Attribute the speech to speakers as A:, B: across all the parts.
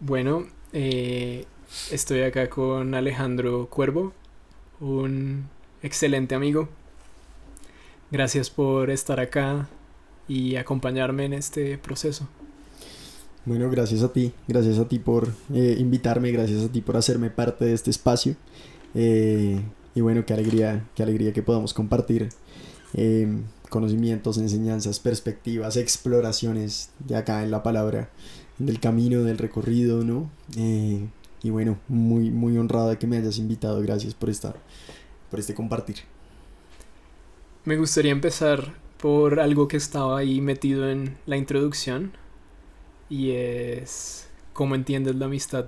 A: Bueno, estoy acá con Alejandro Cuervo, un excelente amigo. Gracias por estar acá y acompañarme en este proceso.
B: Bueno, gracias a ti por invitarme, gracias a ti por hacerme parte de este espacio. Y bueno, qué alegría que podamos compartir eh, conocimientos, enseñanzas, perspectivas, exploraciones, de acá en la palabra, del camino, del recorrido, ¿no? Y bueno, muy honrado de que me hayas invitado, gracias por estar, por este compartir.
A: Me gustaría empezar por algo que estaba ahí metido en la introducción y es cómo entiendes la amistad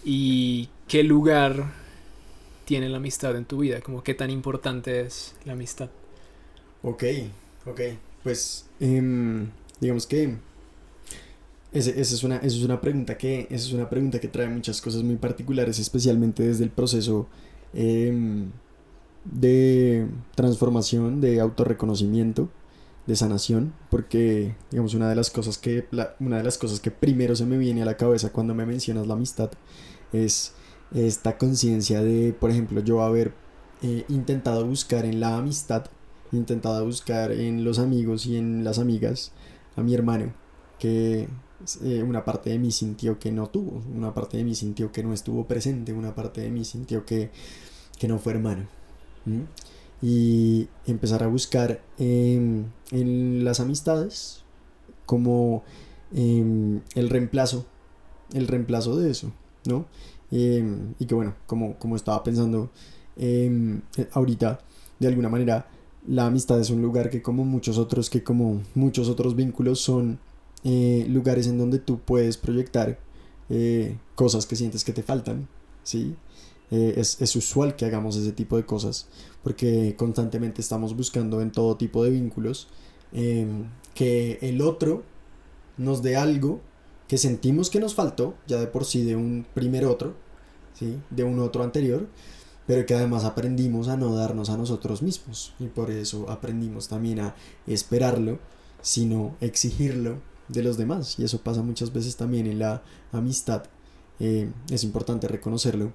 A: y qué lugar tiene la amistad en tu vida, como qué tan importante es la amistad.
B: Ok, ok, pues digamos que esa es una pregunta esa es una pregunta que trae muchas cosas muy particulares, especialmente desde el proceso em, de transformación, de autorreconocimiento, de sanación, porque digamos una de las cosas que primero se me viene a la cabeza cuando me mencionas la amistad es esta conciencia de, por ejemplo, yo haber intentado buscar en la amistad, intentado buscar en los amigos y en las amigas a mi hermano, que una parte de mí sintió que no tuvo, una parte de mí sintió que no estuvo presente, una parte de mí sintió que no fue hermano. ¿M? Y empezar a buscar en las amistades como el reemplazo de eso, ¿no? Y que bueno, como estaba pensando ahorita, de alguna manera, la amistad es un lugar que como muchos otros vínculos son lugares en donde tú puedes proyectar cosas que sientes que te faltan, ¿sí? Es usual que hagamos ese tipo de cosas porque constantemente estamos buscando en todo tipo de vínculos eh, que el otro nos dé algo que sentimos que nos faltó, ya de por sí de un primer otro, ¿sí? De un otro anterior, pero que además aprendimos a no darnos a nosotros mismos y por eso aprendimos también a esperarlo, sino exigirlo de los demás. Y eso pasa muchas veces también en la amistad. Es importante reconocerlo,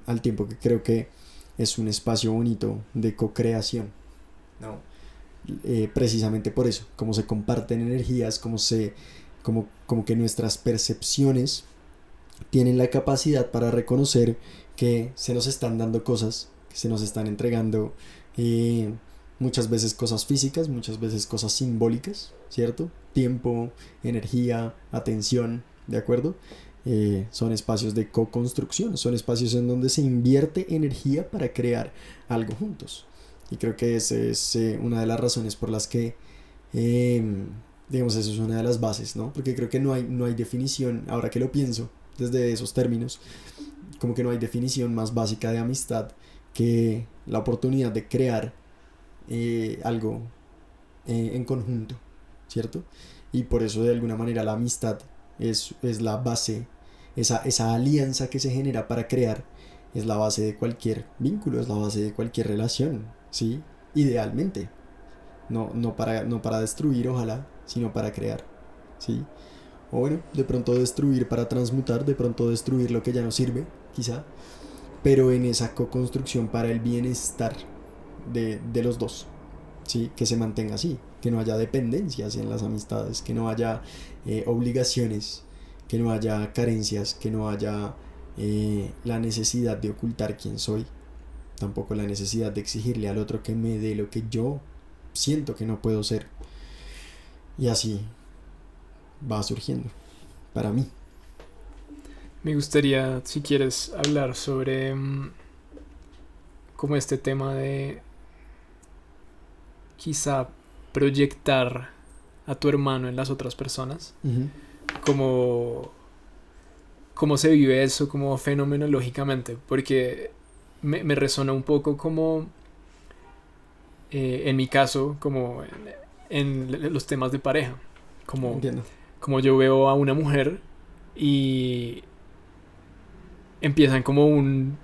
B: al tiempo que creo que es un espacio bonito de co-creación, ¿no? Precisamente por eso, como se comparten energías, como que nuestras percepciones tienen la capacidad para reconocer que se nos están dando cosas, que se nos están entregando muchas veces cosas físicas, muchas veces cosas simbólicas, ¿cierto? Tiempo, energía, atención, ¿de acuerdo? Son espacios de co-construcción, son espacios en donde se invierte energía para crear algo juntos. Y creo que esa es una de las razones por las que, eh, digamos, eso es una de las bases, ¿no? Porque creo que no hay definición, ahora que lo pienso, desde esos términos, como que no hay definición más básica de amistad que la oportunidad de crear algo en conjunto, ¿cierto? Y por eso de alguna manera la amistad es la base, esa alianza que se genera para crear es la base de cualquier vínculo, es la base de cualquier relación, ¿sí? Idealmente, no para destruir, ojalá, sino para crear, ¿sí? O bueno, de pronto destruir para transmutar, de pronto destruir lo que ya no sirve, quizá, pero en esa co-construcción para el bienestar de los dos, ¿sí? Que se mantenga así, que no haya dependencias en las amistades, que no haya obligaciones, que no haya carencias, que no haya la necesidad de ocultar quién soy, tampoco la necesidad de exigirle al otro que me dé lo que yo siento que no puedo ser. Y así va surgiendo, para mí.
A: Me gustaría, si quieres, hablar sobre como este tema de quizá proyectar a tu hermano en las otras personas,
B: Uh -huh.
A: como cómo se vive eso como fenomenológicamente, porque me resona un poco como en mi caso, como en los temas de pareja, como,
B: Entiendo.
A: como yo veo a una mujer y empiezan como un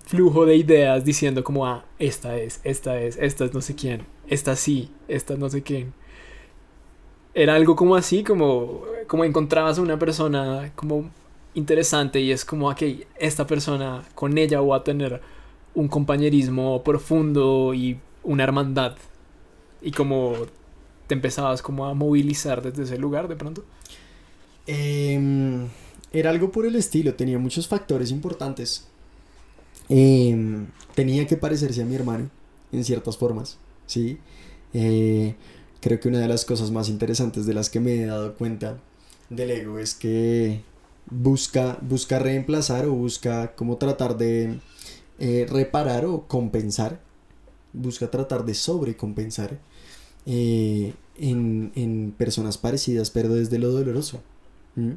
A: flujo de ideas diciendo como, ah, esta es no sé quién, esta sí, esta no sé quién. era algo como así, como encontrabas a una persona como interesante y es como, ok, esta persona, con ella voy a tener un compañerismo profundo y una hermandad. Y como te empezabas como a movilizar desde ese lugar de pronto.
B: Em, Era algo por el estilo, tenía muchos factores importantes. Tenía que parecerse a mi hermano en ciertas formas, ¿sí? Eh, Creo que una de las cosas más interesantes de las que me he dado cuenta del ego es que busca reemplazar o busca como tratar de reparar o compensar, busca tratar de sobrecompensar en personas parecidas, pero desde lo doloroso. ¿Mm?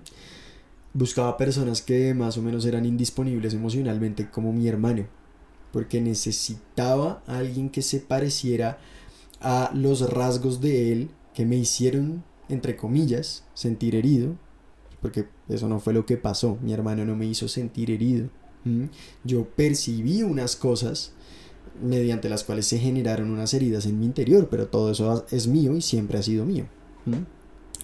B: Buscaba personas que más o menos eran indisponibles emocionalmente, como mi hermano, porque necesitaba a alguien que se pareciera a los rasgos de él que me hicieron, entre comillas, sentir herido, porque eso no fue lo que pasó, mi hermano no me hizo sentir herido. ¿Mm? Yo percibí unas cosas mediante las cuales se generaron unas heridas en mi interior, pero todo eso es mío y siempre ha sido mío. ¿Mm?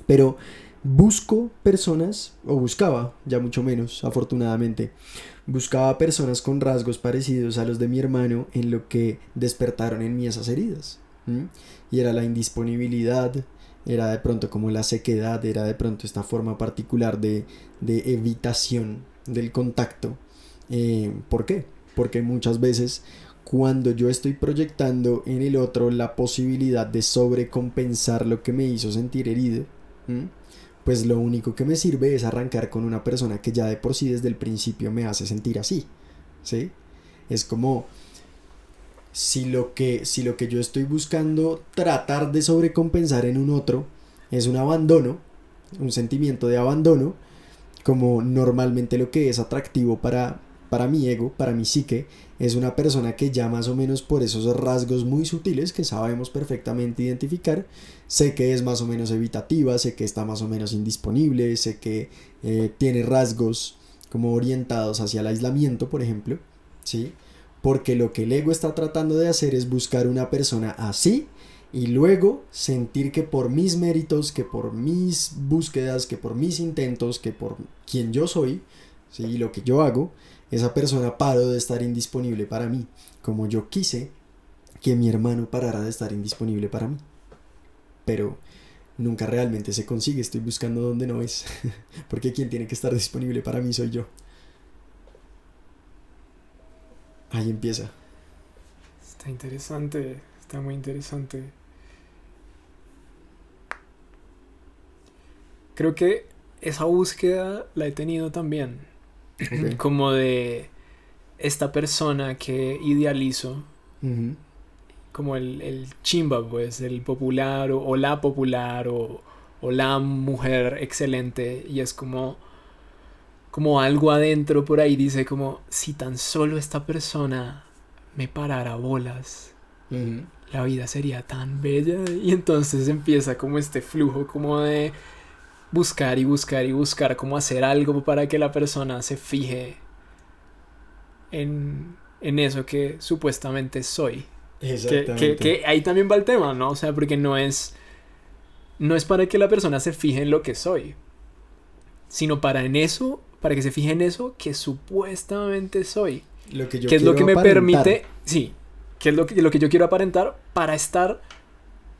B: Pero busco personas, o buscaba, ya mucho menos, afortunadamente, buscaba personas con rasgos parecidos a los de mi hermano en lo que despertaron en mí esas heridas. ¿Mm? Y era la indisponibilidad, era de pronto como la sequedad, era de pronto esta forma particular de evitación del contacto. ¿Por qué? Porque muchas veces cuando yo estoy proyectando en el otro la posibilidad de sobrecompensar lo que me hizo sentir herido, ¿m? Pues lo único que me sirve es arrancar con una persona que ya de por sí desde el principio me hace sentir así, ¿sí? Es como si lo que yo estoy buscando tratar de sobrecompensar en un otro es un abandono, un sentimiento de abandono, como normalmente lo que es atractivo para mi ego, para mi psique, es una persona que ya más o menos por esos rasgos muy sutiles que sabemos perfectamente identificar, sé que es más o menos evitativa, sé que está más o menos indisponible, sé que tiene rasgos como orientados hacia el aislamiento, por ejemplo, ¿sí? Porque lo que el ego está tratando de hacer es buscar una persona así y luego sentir que por mis méritos, que por mis búsquedas, que por mis intentos, que por quien yo soy, ¿sí? Lo que yo hago, esa persona paró de estar indisponible para mí, como yo quise que mi hermano parara de estar indisponible para mí. Pero nunca realmente se consigue, estoy buscando donde no es, porque quien tiene que estar disponible para mí soy yo. Ahí empieza.
A: Está interesante, está muy interesante. Creo que esa búsqueda la he tenido también.
B: Ok.
A: Como de esta persona que idealizo.
B: Ujú.
A: Como el chimba, pues, el popular o la popular o la mujer excelente. Y es como algo adentro por ahí dice como, si tan solo esta persona me parara bolas,
B: Ujú.
A: la vida sería tan bella. Y entonces empieza como este flujo como de buscar y buscar y buscar cómo hacer algo para que la persona se fije en eso que supuestamente soy.
B: Exactamente.
A: Que ahí también va el tema, ¿no? O sea, porque no es para que la persona se fije en lo que soy, sino para que se fije en eso que supuestamente soy.
B: Lo que yo
A: Que es lo
B: quiero
A: que me
B: aparentar.
A: permite, sí, que es lo que yo quiero aparentar para estar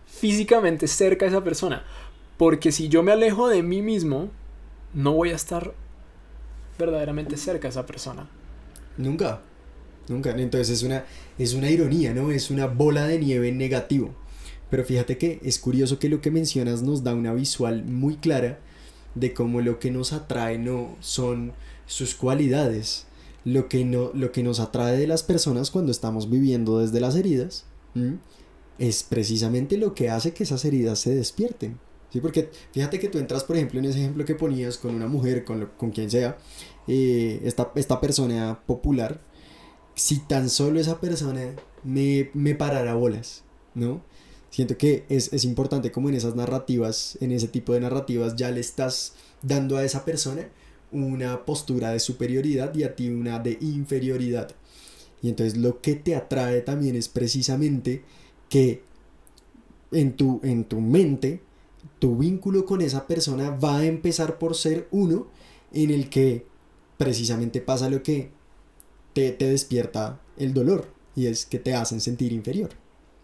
A: físicamente cerca de esa persona. Porque si yo me alejo de mí mismo, no voy a estar verdaderamente cerca de esa persona.
B: Nunca. Nunca. Entonces es una ironía, ¿no? Es una bola de nieve en negativo. Pero fíjate que es curioso que lo que mencionas nos da una visual muy clara de cómo lo que nos atrae no son sus cualidades. Lo que, no, lo que nos atrae de las personas cuando estamos viviendo desde las heridas, ¿m? Es precisamente lo que hace que esas heridas se despierten. ¿Sí? Porque fíjate que tú entras, por ejemplo, en ese ejemplo que ponías con una mujer, con quien sea, esta persona popular, si tan solo esa persona me parara bolas, ¿no? Siento que es importante como en esas narrativas, en ese tipo de narrativas, ya le estás dando a esa persona una postura de superioridad y a ti una de inferioridad. Y entonces lo que te atrae también es precisamente que en tu mente tu vínculo con esa persona va a empezar por ser uno en el que precisamente pasa lo que te despierta el dolor, y es que te hacen sentir inferior,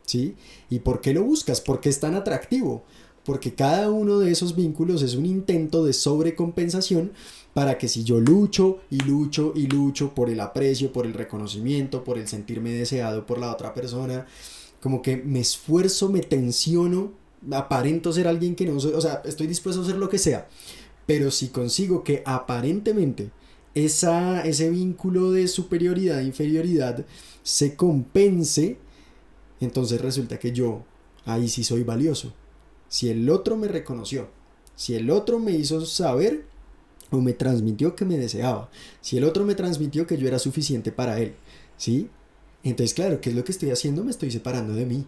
B: ¿sí? ¿Y por qué lo buscas? ¿Por qué es tan atractivo? Porque cada uno de esos vínculos es un intento de sobrecompensación para que si yo lucho y lucho y lucho por el aprecio, por el reconocimiento, por el sentirme deseado por la otra persona, como que me esfuerzo, me tensiono, aparento ser alguien que no soy, o sea, estoy dispuesto a hacer lo que sea, pero si consigo que aparentemente ese vínculo de superioridad e inferioridad se compense, entonces resulta que yo ahí sí soy valioso. Si el otro me reconoció, si el otro me hizo saber o me transmitió que me deseaba, si el otro me transmitió que yo era suficiente para él, ¿sí? Entonces, claro, ¿qué es lo que estoy haciendo? Me estoy separando de mí.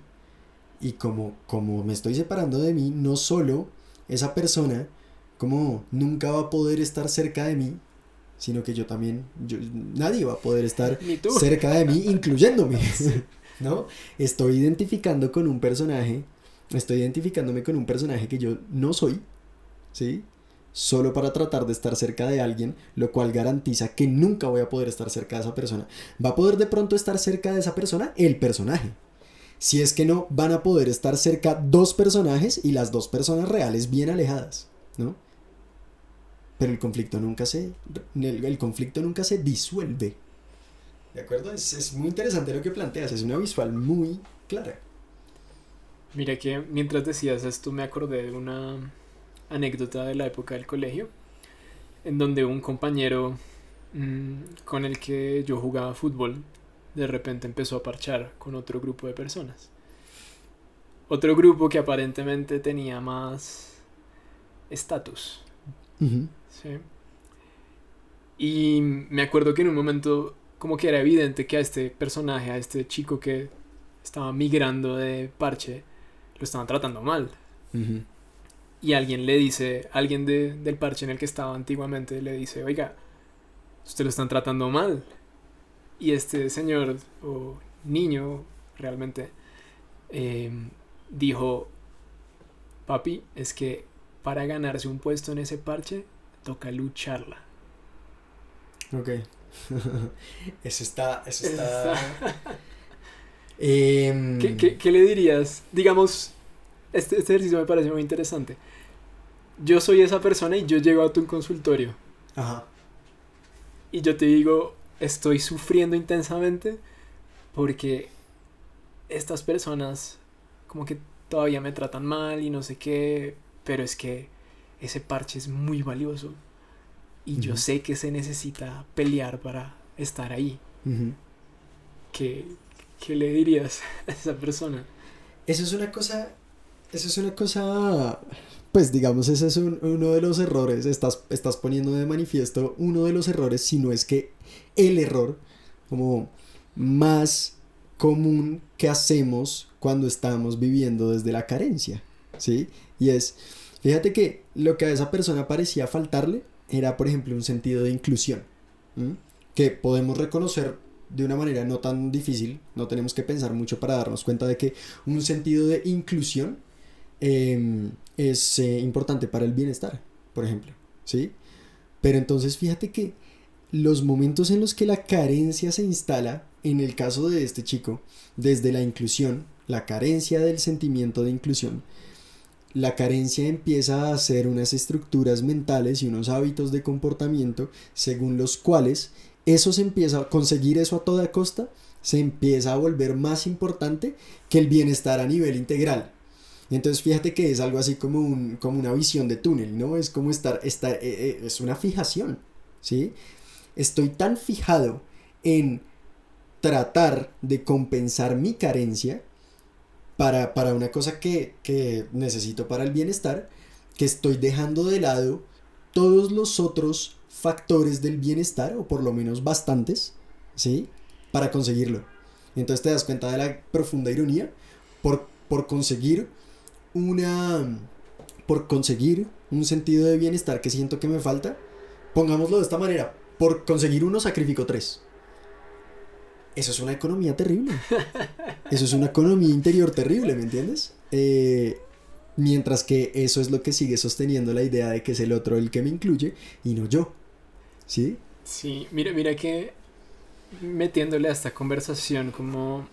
B: Y como me estoy separando de mí, no solo esa persona como nunca va a poder estar cerca de mí, sino que yo también, nadie va a poder estar cerca de mí, incluyéndome, ¿no? Estoy identificándome con un personaje que yo no soy, ¿sí? Solo para tratar de estar cerca de alguien, lo cual garantiza que nunca voy a poder estar cerca de esa persona. Va a poder de pronto estar cerca de esa persona el personaje. Si es que no, van a poder estar cerca dos personajes y las dos personas reales bien alejadas, ¿no? Pero el conflicto nunca se disuelve. ¿De acuerdo? Es muy interesante lo que planteas, es una visual muy clara.
A: Mira que mientras decías esto me acordé de una anécdota de la época del colegio, en donde un compañero con el que yo jugaba fútbol de repente empezó a parchar con otro grupo de personas. Otro grupo que aparentemente tenía más estatus.
B: Uh-huh.
A: ¿Sí? Y me acuerdo que en un momento como que era evidente que a este personaje, a este chico que estaba migrando de parche, lo estaban tratando mal.
B: Uh-huh.
A: Y alguien le dice, alguien del parche en el que estaba antiguamente, le dice, oiga, usted lo están tratando mal. Y este señor, o niño realmente, dijo, papi, es que para ganarse un puesto en ese parche, toca lucharla.
B: Ok. Eso está...
A: ¿Qué le dirías? Digamos, este ejercicio me parece muy interesante. Yo soy esa persona y yo llego a tu consultorio.
B: Ajá.
A: Y yo te digo, estoy sufriendo intensamente porque estas personas como que todavía me tratan mal y no sé qué, pero es que ese parche es muy valioso y yo sé que se necesita pelear para estar ahí.
B: Uh-huh.
A: ¿Qué le dirías a esa persona?
B: Eso es una cosa, pues digamos, ese es uno de los errores, estás poniendo de manifiesto uno de los errores, si no es que el error como más común que hacemos cuando estamos viviendo desde la carencia, ¿sí? Y es, fíjate que lo que a esa persona parecía faltarle era, por ejemplo, un sentido de inclusión, ¿m? Que podemos reconocer de una manera no tan difícil, no tenemos que pensar mucho para darnos cuenta de que un sentido de inclusión es importante para el bienestar, por ejemplo, ¿sí? Pero entonces fíjate que los momentos en los que la carencia se instala, en el caso de este chico, desde la inclusión, la carencia del sentimiento de inclusión, la carencia empieza a hacer unas estructuras mentales y unos hábitos de comportamiento según los cuales eso se empieza a conseguir, eso a toda costa se empieza a volver más importante que el bienestar a nivel integral. Entonces fíjate que es algo así como una visión de túnel, ¿no? Es como es una fijación, ¿sí? Estoy tan fijado en tratar de compensar mi carencia para una cosa que necesito para el bienestar, que estoy dejando de lado todos los otros factores del bienestar, o por lo menos bastantes, ¿sí? Para conseguirlo. Entonces te das cuenta de la profunda ironía. Por conseguir un sentido de bienestar que siento que me falta, pongámoslo de esta manera, por conseguir uno sacrifico 3. Eso es una economía terrible. Eso es una economía interior terrible, ¿me entiendes? Mientras que eso es lo que sigue sosteniendo la idea de que es el otro el que me incluye y no yo. ¿Sí?
A: Sí, mira que metiéndole a esta conversación como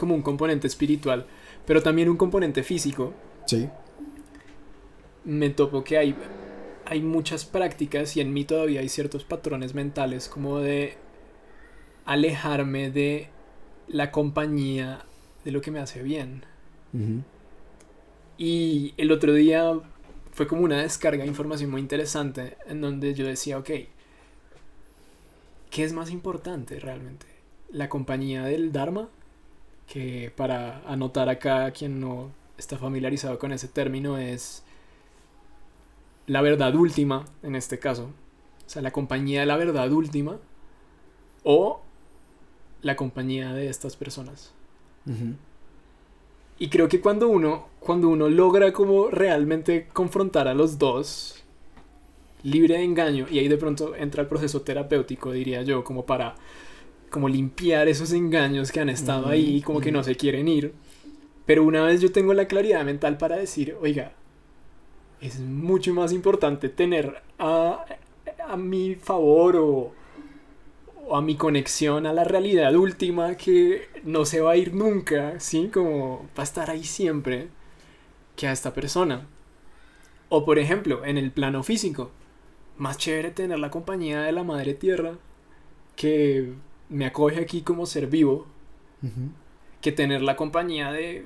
A: un componente espiritual, pero también un componente físico,
B: Sí.
A: me topo que hay muchas prácticas y en mí todavía hay ciertos patrones mentales como de alejarme de la compañía de lo que me hace bien.
B: Ujú,
A: Y el otro día fue como una descarga de información muy interesante en donde yo decía, ok, ¿qué es más importante realmente? ¿La compañía del Dharma? Que para anotar acá a quien no está familiarizado con ese término es la verdad última en este caso. O sea, la compañía de la verdad última o la compañía de estas personas.
B: ujú,
A: Y creo que cuando uno logra como realmente confrontar a los dos, libre de engaño, y ahí de pronto entra el proceso terapéutico, diría yo, como para como limpiar esos engaños que han estado
B: ujú,
A: ahí y como que
B: ujú,
A: no se quieren ir. Pero una vez yo tengo la claridad mental para decir, oiga, es mucho más importante tener a mi favor o a mi conexión a la realidad última que no se va a ir nunca, ¿sí? Como va a estar ahí siempre, que a esta persona. O por ejemplo, en el plano físico, más chévere tener la compañía de la madre tierra que me acoge aquí como ser vivo
B: ujú.
A: que tener la compañía de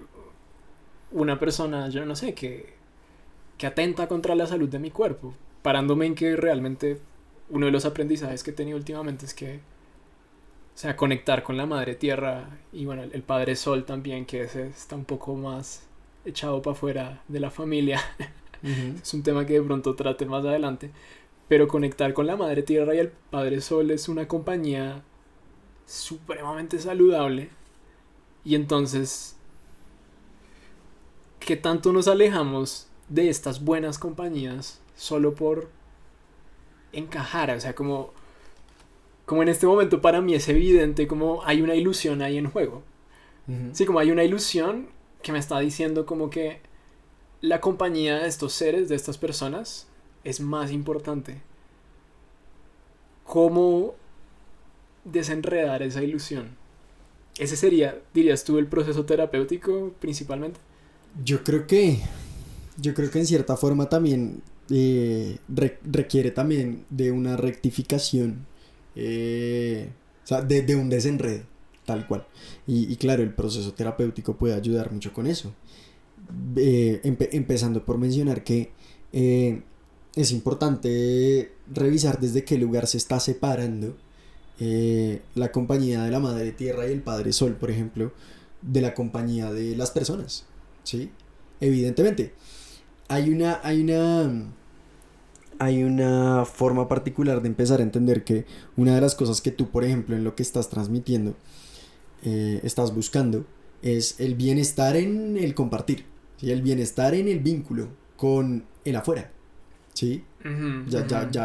A: una persona, yo no sé, que atenta contra la salud de mi cuerpo, parándome en que realmente uno de los aprendizajes que he tenido últimamente es que, o sea, conectar con la madre tierra y bueno, el padre sol también, que ese está un poco más echado para afuera de la familia,
B: Ujú.
A: es un tema que de pronto trate más adelante, pero conectar con la madre tierra y el padre sol es una compañía supremamente saludable y entonces, ¿qué tanto nos alejamos de estas buenas compañías solo por encajar? O sea, como en este momento para mí es evidente como hay una ilusión ahí en juego.
B: Ujú.
A: Sí, como hay una ilusión que me está diciendo como que la compañía de estos seres, de estas personas, es más importante. ¿Cómo desenredar esa ilusión? Ese sería, dirías tú, el proceso terapéutico principalmente.
B: Yo creo que, yo creo que en cierta forma también requiere también de una rectificación, o sea, de un desenredo, tal cual. Y claro, el proceso terapéutico puede ayudar mucho con eso. Empezando por mencionar que eh, es importante revisar desde qué lugar se está separando la compañía de la madre tierra y el padre sol, por ejemplo, de la compañía de las personas, ¿sí? Evidentemente, hay una forma particular de empezar a entender que una de las cosas que tú, por ejemplo, en lo que estás transmitiendo, estás buscando, es el bienestar en el compartir, ¿sí? El bienestar en el vínculo con el afuera, ¿sí?
A: Ujú, ujú.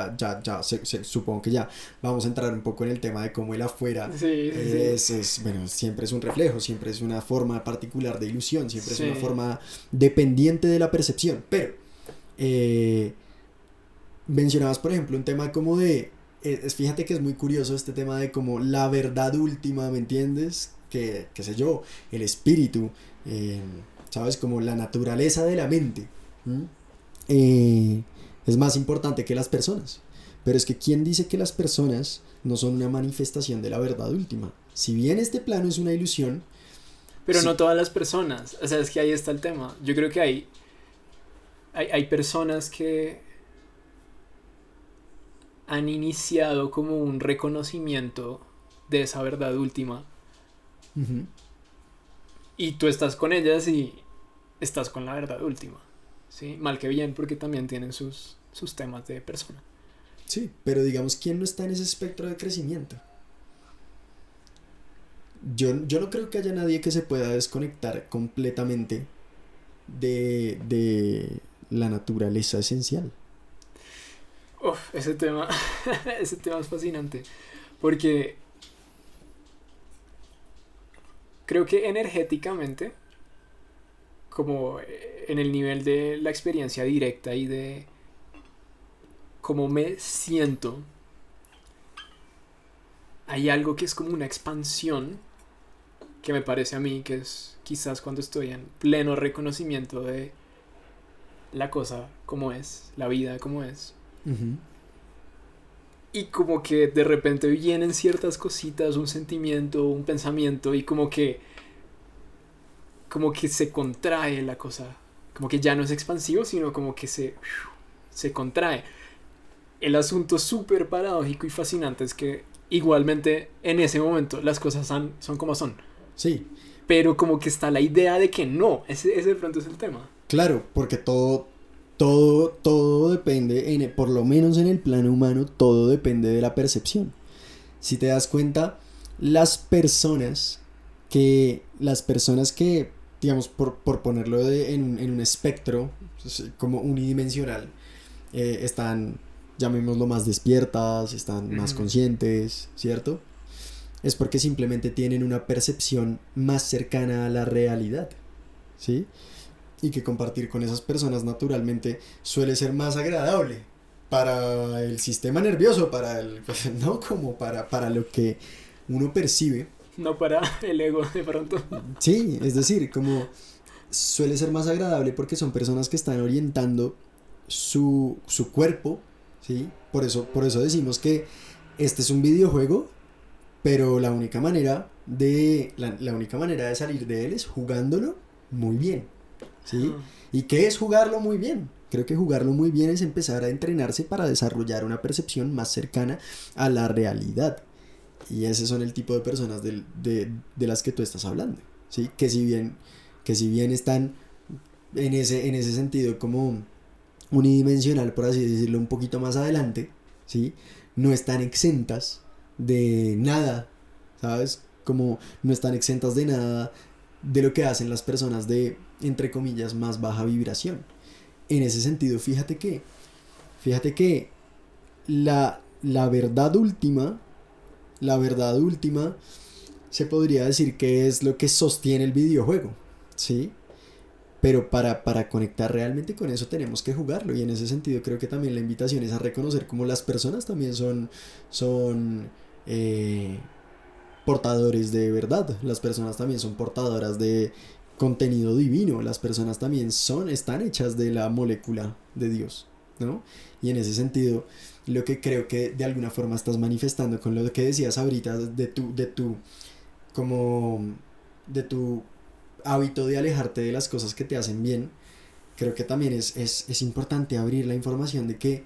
B: Supongo que ya vamos a entrar un poco en el tema de cómo el afuera
A: Sí, sí, sí.
B: bueno, siempre es un reflejo, siempre es una forma particular de ilusión, siempre es una
A: Sí.
B: forma dependiente de la percepción. Pero eh, mencionabas, por ejemplo, un tema como de, fíjate que es muy curioso este tema de como la verdad última, ¿me entiendes? Que, qué sé yo, el espíritu, eh, ¿sabes? Como la naturaleza de la mente. ¿Mm? eh, es más importante que las personas. Pero es que ¿quién dice que las personas no son una manifestación de la verdad última? Si bien este plano es una ilusión,
A: Pero no
B: sí.
A: todas las personas. O sea, es que ahí está el tema. Yo creo que hay personas que han iniciado como un reconocimiento de esa verdad última.
B: Ujú.
A: Y tú estás con ellas y estás con la verdad última. ¿Sí? Mal que bien, porque también tienen sus temas de persona.
B: Sí, pero digamos, ¿quién no está en ese espectro de crecimiento? Yo no creo que haya nadie que se pueda desconectar completamente de la naturaleza esencial.
A: Uf, ese tema, ese tema es fascinante. Porque creo que energéticamente, como en el nivel de la experiencia directa y de cómo me siento, hay algo que es como una expansión que me parece a mí que es quizás cuando estoy en pleno reconocimiento de la cosa como es, la vida como es.
B: Ujú.
A: Y como que de repente vienen ciertas cositas, un sentimiento, un pensamiento y como que se contrae la cosa. Como que ya no es expansivo, sino como que se contrae. El asunto súper paradójico y fascinante es que igualmente en ese momento las cosas son como son.
B: Sí,
A: Pero como que está la idea de que no. Ese de pronto es el tema.
B: claro, porque todo depende, por lo menos en el plano humano, todo depende de la percepción. Si te das cuenta, las personas que digamos, por ponerlo en un espectro, como unidimensional, están, llamémoslo, más despiertas, están más
A: Ujú.
B: conscientes, ¿cierto? Es porque simplemente tienen una percepción más cercana a la realidad, ¿sí? Y que compartir con esas personas naturalmente suele ser más agradable para el sistema nervioso, para el, pues, no como para lo que uno percibe.
A: No para el ego de pronto.
B: Sí, es decir, como suele ser más agradable porque son personas que están orientando su cuerpo, ¿sí? Por eso decimos que este es un videojuego, pero la única manera de salir de él es jugándolo muy bien, ¿sí? ¿Y qué es jugarlo muy bien? Creo que jugarlo muy bien es empezar a entrenarse para desarrollar una percepción más cercana a la realidad. Y ese son el tipo de personas de las que tú estás hablando, ¿sí? Que si bien están en ese sentido como unidimensional, por así decirlo, un poquito más adelante, ¿sí? No están exentas de nada, ¿sabes? Como no están exentas de nada de lo que hacen las personas de, entre comillas, más baja vibración. En ese sentido, fíjate que la verdad última se podría decir que es lo que sostiene el videojuego, ¿sí? Pero para conectar realmente con eso tenemos que jugarlo. Y en ese sentido creo que también la invitación es a reconocer cómo las personas también son eh, portadores de verdad. Las personas también son portadoras de contenido divino. Las personas también están hechas de la molécula de Dios, ¿no? Y en ese sentido, lo que creo que de alguna forma estás manifestando con lo que decías ahorita como de tu hábito de alejarte de las cosas que te hacen bien, creo que también es importante abrir la información de que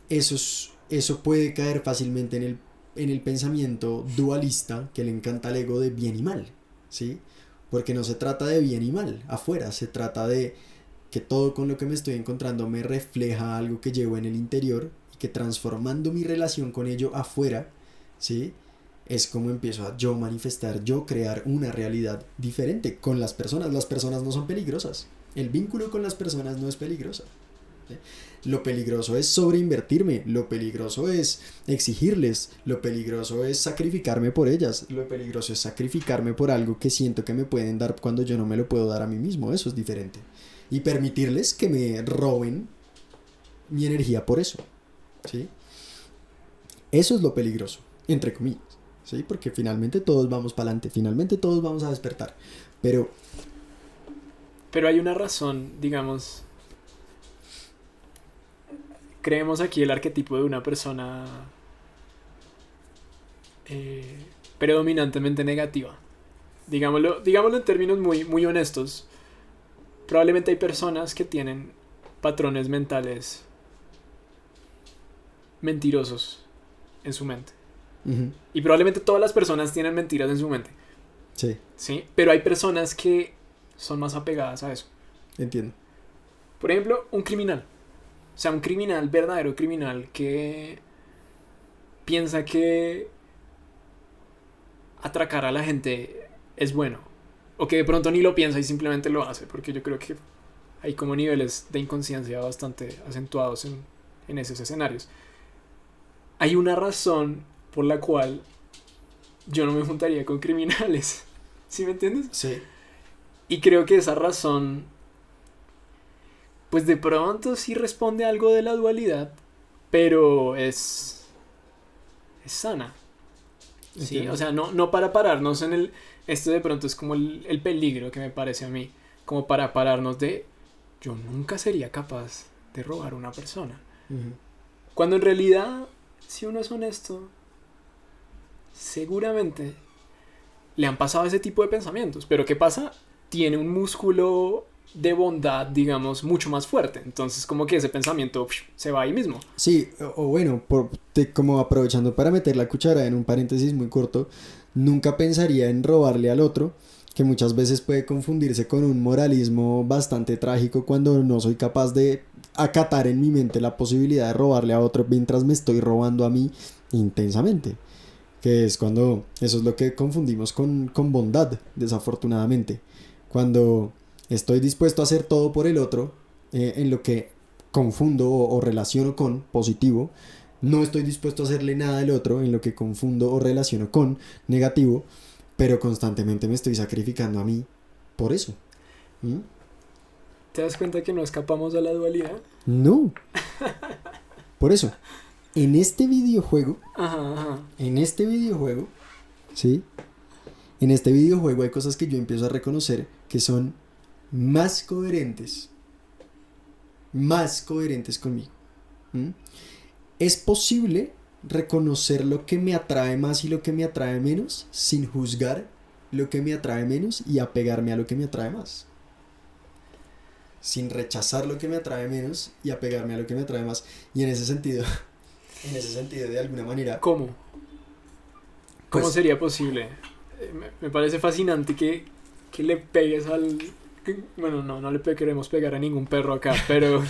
B: eso puede caer fácilmente en el pensamiento dualista que le encanta al ego de bien y mal, ¿sí? Porque no se trata de bien y mal afuera, se trata de que todo con lo que me estoy encontrando me refleja algo que llevo en el interior y que transformando mi relación con ello afuera, ¿sí? Es como empiezo a yo manifestar, yo crear una realidad diferente con las personas. Las personas no son peligrosas. El vínculo con las personas no es peligroso. ¿Sí? Lo peligroso es sobreinvertirme, lo peligroso es exigirles, lo peligroso es sacrificarme por ellas, lo peligroso es sacrificarme por algo que siento que me pueden dar cuando yo no me lo puedo dar a mí mismo. Eso es diferente. Y permitirles que me roben mi energía por eso. ¿Sí? Eso es lo peligroso, entre comillas. ¿Sí? Porque finalmente todos vamos para adelante, finalmente todos vamos a despertar. Pero
A: Pero hay una razón, digamos. Creemos aquí el arquetipo de una persona eh, predominantemente negativa. Digámoslo en términos muy honestos. Probablemente hay personas que tienen patrones mentales mentirosos en su mente.
B: uh-huh,
A: Y probablemente todas las personas tienen mentiras en su mente.
B: sí,
A: ¿Sí? Pero hay personas que son más apegadas a eso.
B: entiendo.
A: Por ejemplo, un criminal. O sea, un criminal, verdadero criminal, que piensa que atracar a la gente es bueno. O que de pronto ni lo piensa y simplemente lo hace. Porque yo creo que hay como niveles de inconsciencia bastante acentuados en esos escenarios. Hay una razón por la cual yo no me juntaría con criminales. ¿Sí me entiendes?
B: Sí,
A: Y creo que esa razón pues de pronto sí responde a algo de la dualidad, pero es sana. Sí,
B: Entiendo.
A: o sea, no para pararnos en el... Esto de pronto es como el peligro que me parece a mí, como para pararnos de... Yo nunca sería capaz de robar a una persona.
B: Ujú.
A: Cuando en realidad, si uno es honesto, seguramente le han pasado ese tipo de pensamientos. Pero ¿qué pasa? Tiene un músculo de bondad, digamos, mucho más fuerte. Entonces como que ese pensamiento se va ahí mismo.
B: Sí, o bueno, como aprovechando para meter la cuchara en un paréntesis muy corto, nunca pensaría en robarle al otro, que muchas veces puede confundirse con un moralismo bastante trágico cuando no soy capaz de acatar en mi mente la posibilidad de robarle a otro mientras me estoy robando a mí intensamente. Que es cuando eso es lo que confundimos con bondad, desafortunadamente. Cuando estoy dispuesto a hacer todo por el otro, en lo que confundo o relaciono con positivo, no estoy dispuesto a hacerle nada al otro, en lo que confundo o relaciono con negativo, pero constantemente me estoy sacrificando a mí por eso. ¿Mm?
A: ¿Te das cuenta que no escapamos a la dualidad?
B: No, por eso. En este videojuego,
A: Ajá, ajá.
B: en este videojuego, ¿sí? En este videojuego hay cosas que yo empiezo a reconocer que son más coherentes conmigo. ¿Mm? Es posible reconocer lo que me atrae más y lo que me atrae menos sin juzgar lo que me atrae menos y apegarme a lo que me atrae más. Sin rechazar lo que me atrae menos y apegarme a lo que me atrae más. Y en ese sentido de alguna manera,
A: ¿Cómo? ¿Cómo
B: pues,
A: sería posible? Me parece fascinante que le pegues al... Bueno, no le queremos pegar a ningún perro acá, pero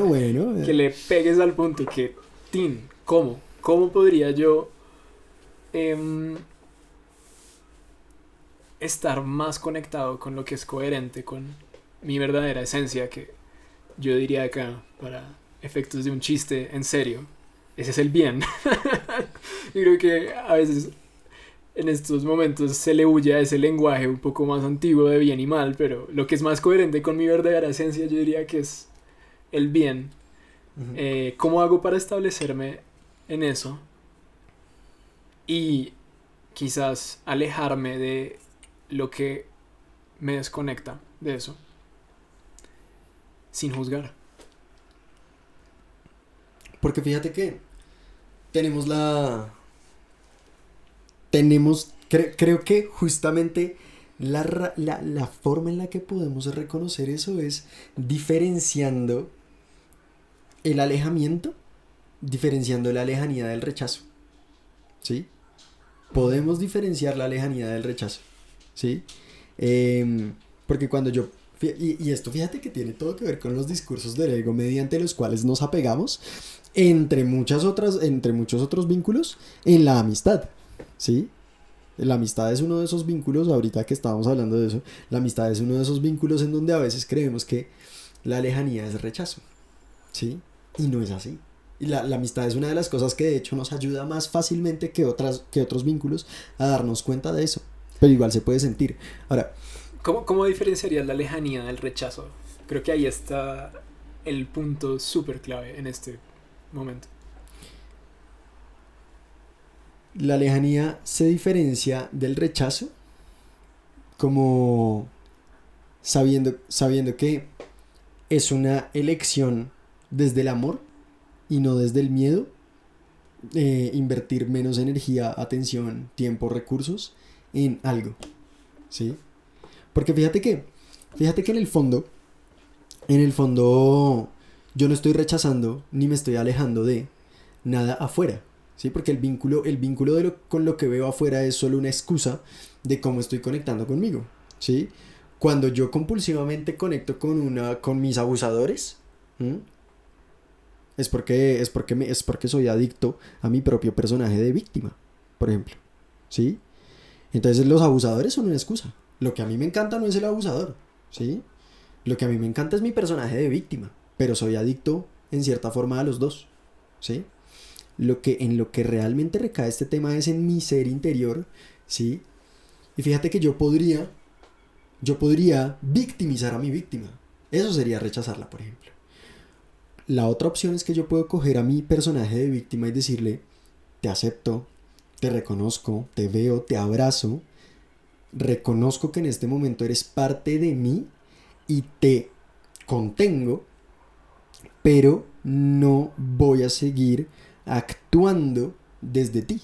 B: bueno,
A: que le pegues al punto y que... Tin, ¿cómo? ¿Cómo podría yo em, estar más conectado con lo que es coherente, con mi verdadera esencia, que yo diría acá, para efectos de un chiste en serio? Ese es el bien. Yo creo que a veces en estos momentos se le huye a ese lenguaje un poco más antiguo de bien y mal, pero lo que es más coherente con mi verdadera esencia yo diría que es el bien.
B: uh-huh.
A: ¿Cómo hago para establecerme en eso? Y quizás alejarme de lo que me desconecta de eso, sin juzgar.
B: Porque fíjate que tenemos creo que justamente la forma en la que podemos reconocer eso es diferenciando el alejamiento, diferenciando la lejanía del rechazo, ¿sí? Podemos diferenciar la lejanía del rechazo, ¿sí? Porque cuando yo... Y esto fíjate que tiene todo que ver con los discursos del ego mediante los cuales nos apegamos, entre muchos otros vínculos, en la amistad, ¿sí? La amistad es uno de esos vínculos, ahorita que estábamos hablando de eso, la amistad es uno de esos vínculos en donde a veces creemos que la lejanía es rechazo, ¿sí? Y no es así. Y la amistad es una de las cosas que de hecho nos ayuda más fácilmente que otros vínculos a darnos cuenta de eso. Pero igual se puede sentir. Ahora,
A: ¿Cómo diferenciarías la lejanía del rechazo? Creo que ahí está el punto súper clave en este momento.
B: la lejanía se diferencia del rechazo como sabiendo que es una elección desde el amor y no desde el miedo, invertir menos energía, atención, tiempo, recursos en algo, ¿sí? Porque fíjate que en el fondo, yo no estoy rechazando ni me estoy alejando de nada afuera, ¿sí? Porque el vínculo con lo que veo afuera es solo una excusa de cómo estoy conectando conmigo, ¿sí? Cuando yo compulsivamente conecto con mis abusadores, ¿m? es porque soy adicto a mi propio personaje de víctima, por ejemplo, ¿sí? Entonces los abusadores son una excusa. Lo que a mí me encanta no es el abusador, ¿sí? Lo que a mí me encanta es mi personaje de víctima, pero soy adicto en cierta forma a los dos, ¿sí? En lo que realmente recae este tema es en mi ser interior, ¿sí? Y fíjate que yo podría victimizar a mi víctima. Eso sería rechazarla, por ejemplo, la otra opción es que yo puedo coger a mi personaje de víctima y decirle, te acepto, te reconozco, te veo, te abrazo, reconozco que en este momento eres parte de mí y te contengo, pero no voy a seguir actuando desde ti.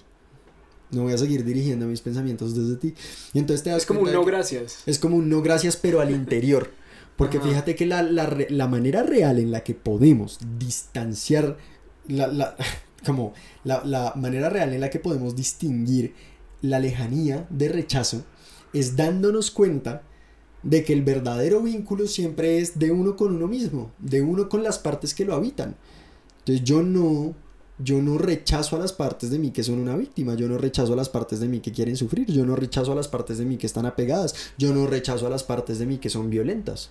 B: No voy a seguir dirigiendo mis pensamientos desde ti. Y entonces te das
A: Es como un no gracias.
B: Es como un no gracias, pero al interior. Porque
A: Ajá.
B: fíjate que la manera real en la que podemos distanciar, como la manera real en la que podemos distinguir la lejanía de rechazo es dándonos cuenta de que el verdadero vínculo siempre es de uno con uno mismo, de uno con las partes que lo habitan. Entonces yo no rechazo a las partes de mí que son una víctima, yo no rechazo a las partes de mí que quieren sufrir, yo no rechazo a las partes de mí que están apegadas, yo no rechazo a las partes de mí que son violentas.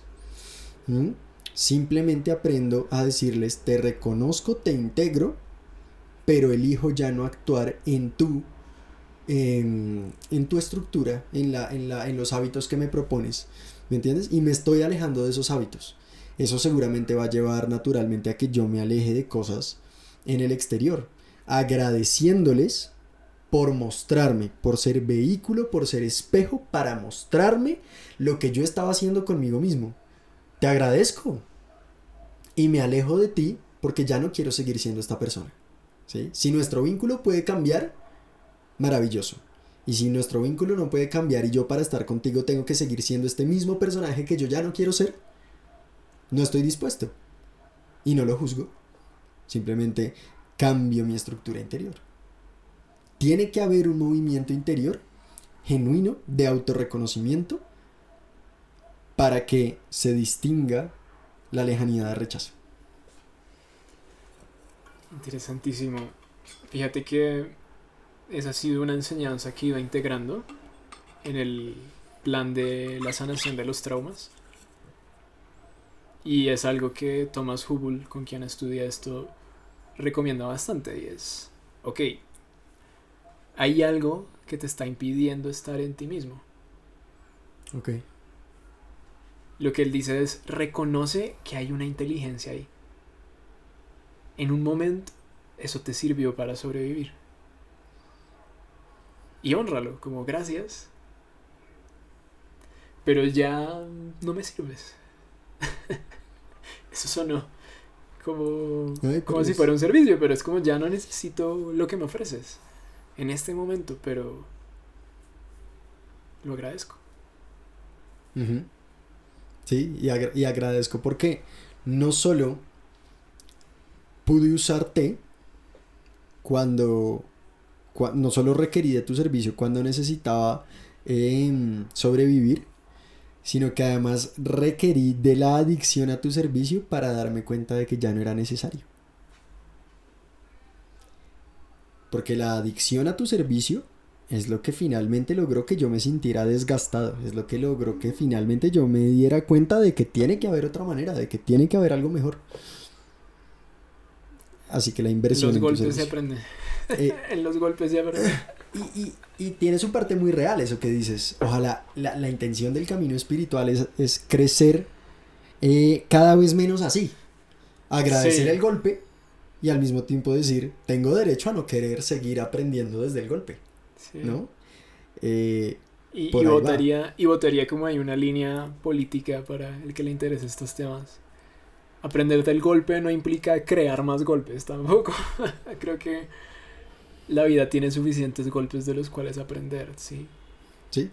B: ¿Mm? Simplemente aprendo a decirles, te reconozco, te integro, pero elijo ya no actuar en tu estructura, en los hábitos que me propones, ¿me entiendes? Y me estoy alejando de esos hábitos. Eso seguramente va a llevar naturalmente a que yo me aleje de cosas en el exterior, agradeciéndoles por mostrarme, por ser vehículo, por ser espejo para mostrarme lo que yo estaba haciendo conmigo mismo. Te agradezco y me alejo de ti porque ya no quiero seguir siendo esta persona, ¿sí? Si nuestro vínculo puede cambiar, maravilloso. Y si nuestro vínculo no puede cambiar y yo para estar contigo tengo que seguir siendo este mismo personaje que yo ya no quiero ser, no estoy dispuesto. Y no lo juzgo. Simplemente cambio mi estructura interior. Tiene que haber un movimiento interior genuino de autorreconocimiento para que se distinga la lejanía de rechazo.
A: Interesantísimo. Fíjate que esa ha sido una enseñanza que iba integrando en el plan de la sanación de los traumas. Y es algo que Thomas Hubble, con quien estudia esto, recomienda bastante. Y es, ok, hay algo que te está impidiendo estar en ti mismo.
B: Ok.
A: Lo que él dice es, reconoce que hay una inteligencia ahí. En un momento, eso te sirvió para sobrevivir. Y hónralo, como gracias. Pero ya no me sirves. Eso sonó como si fuera un servicio, pero es como ya no necesito lo que me ofreces en este momento, pero lo agradezco.
B: Uh-huh. Sí, y agradezco porque no solo pude usarte cuando no solo requerí de tu servicio cuando necesitaba sobrevivir, sino que además requerí de la adicción a tu servicio para darme cuenta de que ya no era necesario. Porque la adicción a tu servicio es lo que finalmente logró que yo me sintiera desgastado, es lo que logró que finalmente yo me diera cuenta de que tiene que haber otra manera, de que tiene que haber algo mejor. Así que la inversión
A: Los
B: en tu
A: golpes se
B: servicio.
A: aprende. En los golpes se aprende.
B: Y tiene su parte muy real eso que dices. Ojalá la intención del camino espiritual es crecer cada vez menos así. Agradecer
A: Sí.
B: el golpe y al mismo tiempo decir, tengo derecho a no querer seguir aprendiendo desde el golpe,
A: Sí.
B: ¿no?
A: Y votaría como hay una línea política para el que le interese estos temas. Aprender del golpe no implica crear más golpes tampoco. Creo que la vida tiene suficientes golpes de los cuales aprender, sí.
B: Sí.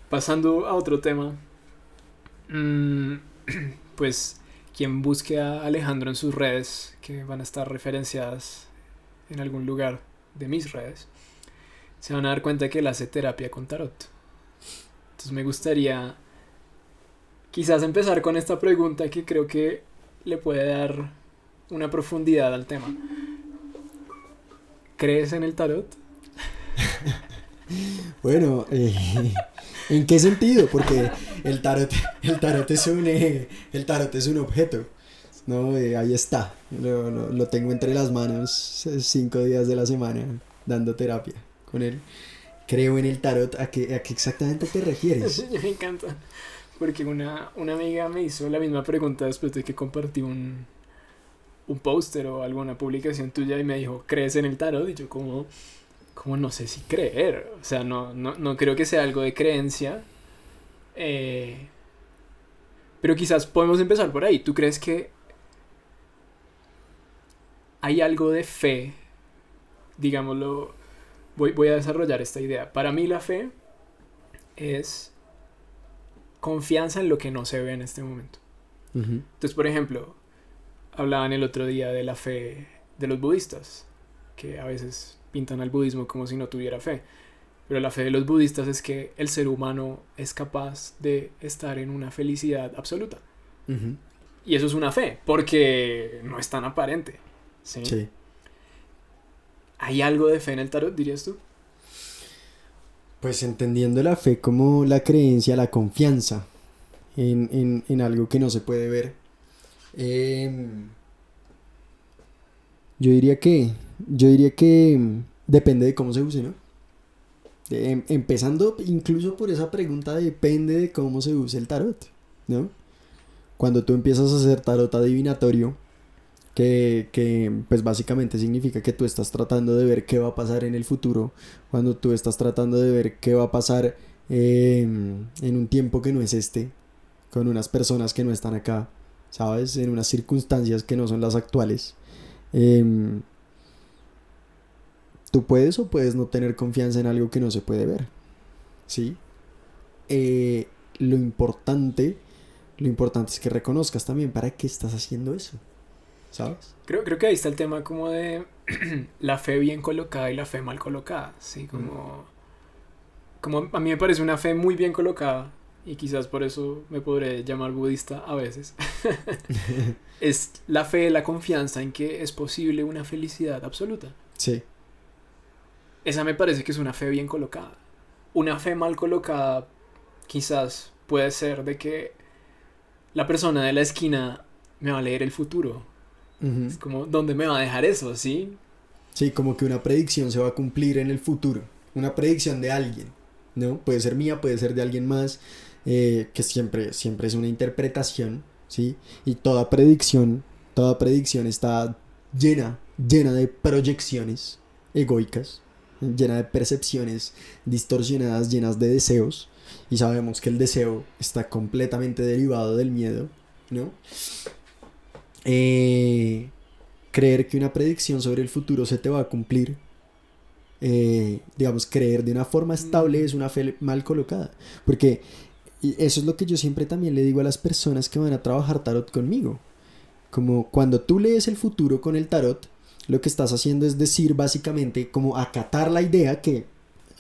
A: Pasando a otro tema, pues quien busque a Alejandro en sus redes, que van a estar referenciadas en algún lugar de mis redes, se van a dar cuenta que él hace terapia con tarot. Entonces me gustaría quizás empezar con esta pregunta que creo que le puede dar una profundidad al tema. ¿Crees en el tarot?
B: Bueno, ¿en qué sentido? Porque el tarot es un objeto, ¿no? Ahí está, lo tengo entre las manos 5 días de la semana dando terapia con él. Creo en el tarot. ¿A qué exactamente te refieres?
A: Me encanta. porque una amiga me hizo la misma pregunta después de que compartí un póster o alguna publicación tuya y me dijo, ¿crees en el tarot? Y yo como no sé si creer. O sea, no creo que sea algo de creencia. eh, pero quizás podemos empezar por ahí. ¿Tú crees que hay algo de fe? Digámoslo, voy a desarrollar esta idea. Para mí la fe es confianza en lo que no se ve en este momento.
B: Ujú.
A: Entonces, por ejemplo, hablaban el otro día de la fe de los budistas, que a veces pintan al budismo como si no tuviera fe. Pero la fe de los budistas es que el ser humano es capaz de estar en una felicidad absoluta.
B: Ujú.
A: Y eso es una fe, porque no es tan aparente. ¿Sí?
B: Sí.
A: ¿Hay algo de fe en el tarot, dirías tú?
B: Pues entendiendo la fe como la creencia, la confianza en algo que no se puede ver. em, yo diría que depende de cómo se use, ¿no? Empezando incluso por esa pregunta, depende de cómo se use el tarot, ¿no? Cuando tú empiezas a hacer tarot adivinatorio, que pues básicamente significa que tú estás tratando de ver qué va a pasar en el futuro, cuando tú estás tratando de ver qué va a pasar en un tiempo que no es este, con unas personas que no están acá, ¿sabes? En unas circunstancias que no son las actuales. em, Tú puedes o puedes no tener confianza en algo que no se puede ver, ¿sí? Eh, lo importante, lo importante es que reconozcas también para qué estás haciendo eso, ¿sabes?
A: Creo que ahí está el tema como de la fe bien colocada y la fe mal colocada. Sí,
B: Mm.
A: como a mí me parece una fe muy bien colocada, y quizás por eso me podré llamar budista a veces, es la fe, la confianza en que es posible una felicidad absoluta.
B: Sí.
A: Esa me parece que es una fe bien colocada. Una fe mal colocada quizás puede ser de que la persona de la esquina me va a leer el futuro.
B: Ujú.
A: Es como, ¿dónde me va a dejar eso? ¿Sí?
B: Sí, como que una predicción se va a cumplir en el futuro. Una predicción de alguien, ¿no? Puede ser mía, puede ser de alguien más, que siempre es una interpretación, ¿sí? Y toda predicción está llena de proyecciones egoicas, llena de percepciones distorsionadas, llenas de deseos. Y sabemos que el deseo está completamente derivado del miedo, ¿no? Eh, Creer que una predicción sobre el futuro se te va a cumplir, digamos, creer de una forma estable
A: Mm.
B: es una fe mal colocada. Porque y eso es lo que yo siempre también le digo a las personas que van a trabajar tarot conmigo. Como cuando tú lees el futuro con el tarot, lo que estás haciendo es decir básicamente como acatar la idea que,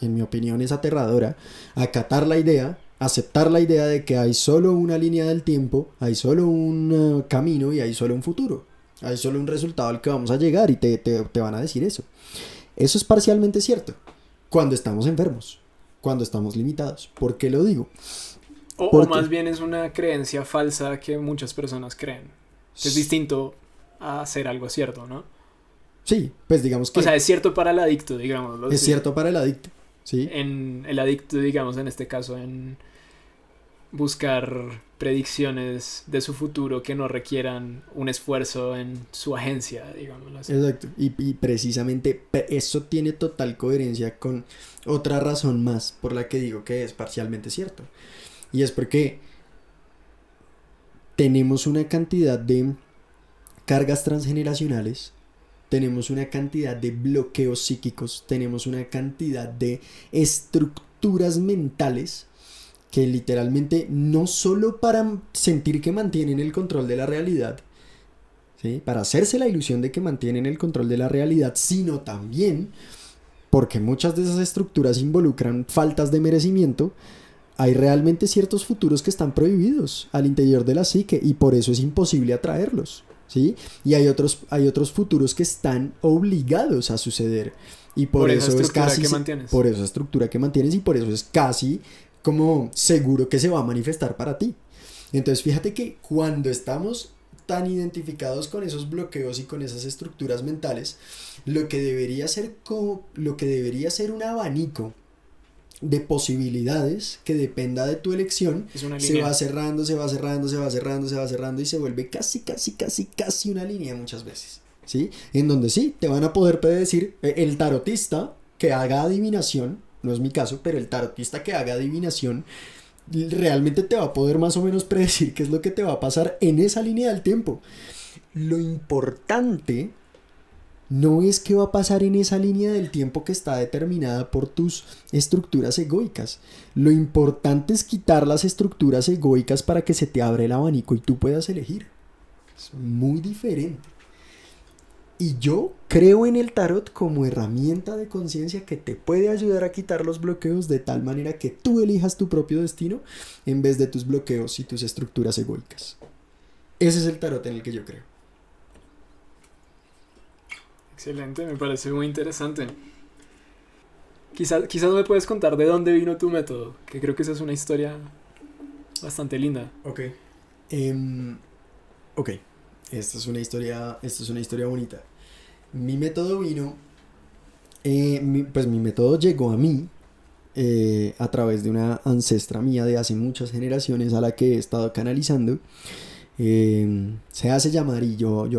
B: en mi opinión, es aterradora, acatar la idea, aceptar la idea de que hay solo una línea del tiempo, hay solo un camino y hay solo un futuro. Hay solo un resultado al que vamos a llegar y te van a decir eso. Eso es parcialmente cierto. Cuando estamos enfermos, cuando estamos limitados. ¿Por qué lo digo?
A: O
B: Porque,
A: más bien es una creencia falsa que muchas personas creen. Que es distinto a hacer algo cierto, ¿no?
B: sí, pues digamos
A: O sea,
B: que
A: es cierto para el adicto, digámoslo
B: es
A: así.
B: cierto para el adicto, ¿sí?
A: En el adicto, digamos, en este caso, en buscar predicciones de su futuro que no requieran un esfuerzo en su agencia, digámoslo así.
B: Exacto. Y precisamente eso tiene total coherencia con otra razón más por la que digo que es parcialmente cierto. Y es porque tenemos una cantidad de cargas transgeneracionales, tenemos una cantidad de bloqueos psíquicos, tenemos una cantidad de estructuras mentales que literalmente no solo para sentir que mantienen el control de la realidad, ¿sí? Para hacerse la ilusión de que mantienen el control de la realidad, sino también porque muchas de esas estructuras involucran faltas de merecimiento. Hay realmente ciertos futuros que están prohibidos al interior de la psique y por eso es imposible atraerlos, ¿sí? Y hay otros futuros que están obligados a suceder y por
A: Por esa
B: eso es
A: estructura
B: casi,
A: que mantienes.
B: por esa estructura que mantienes y por eso es casi como seguro que se va a manifestar para ti. Entonces fíjate que cuando estamos tan identificados con esos bloqueos y con esas estructuras mentales, lo que debería ser un abanico de posibilidades que dependa de tu elección,
A: Es una
B: se
A: línea.
B: va cerrando, se va cerrando, se va cerrando, se va cerrando y se vuelve casi una línea muchas veces, ¿sí? En donde sí, te van a poder predecir el tarotista que haga adivinación, no es mi caso, pero el tarotista que haga adivinación realmente te va a poder más o menos predecir qué es lo que te va a pasar en esa línea del tiempo. Lo importante no es qué va a pasar en esa línea del tiempo que está determinada por tus estructuras egoicas. Lo importante es quitar las estructuras egoicas para que se te abra el abanico y tú puedas elegir. Es muy diferente. Y yo creo en el tarot como herramienta de conciencia que te puede ayudar a quitar los bloqueos de tal manera que tú elijas tu propio destino en vez de tus bloqueos y tus estructuras egoicas. Ese es el tarot en el que yo creo.
A: Excelente, me parece muy interesante. Quizás me puedes contar de dónde vino tu método, que creo que esa es una historia bastante linda.
B: Ok. Ok. Esta es una historia bonita. Mi método vino. Pues mi método llegó a mí a través de una ancestra mía de hace muchas generaciones a la que he estado canalizando. Se hace llamar y yo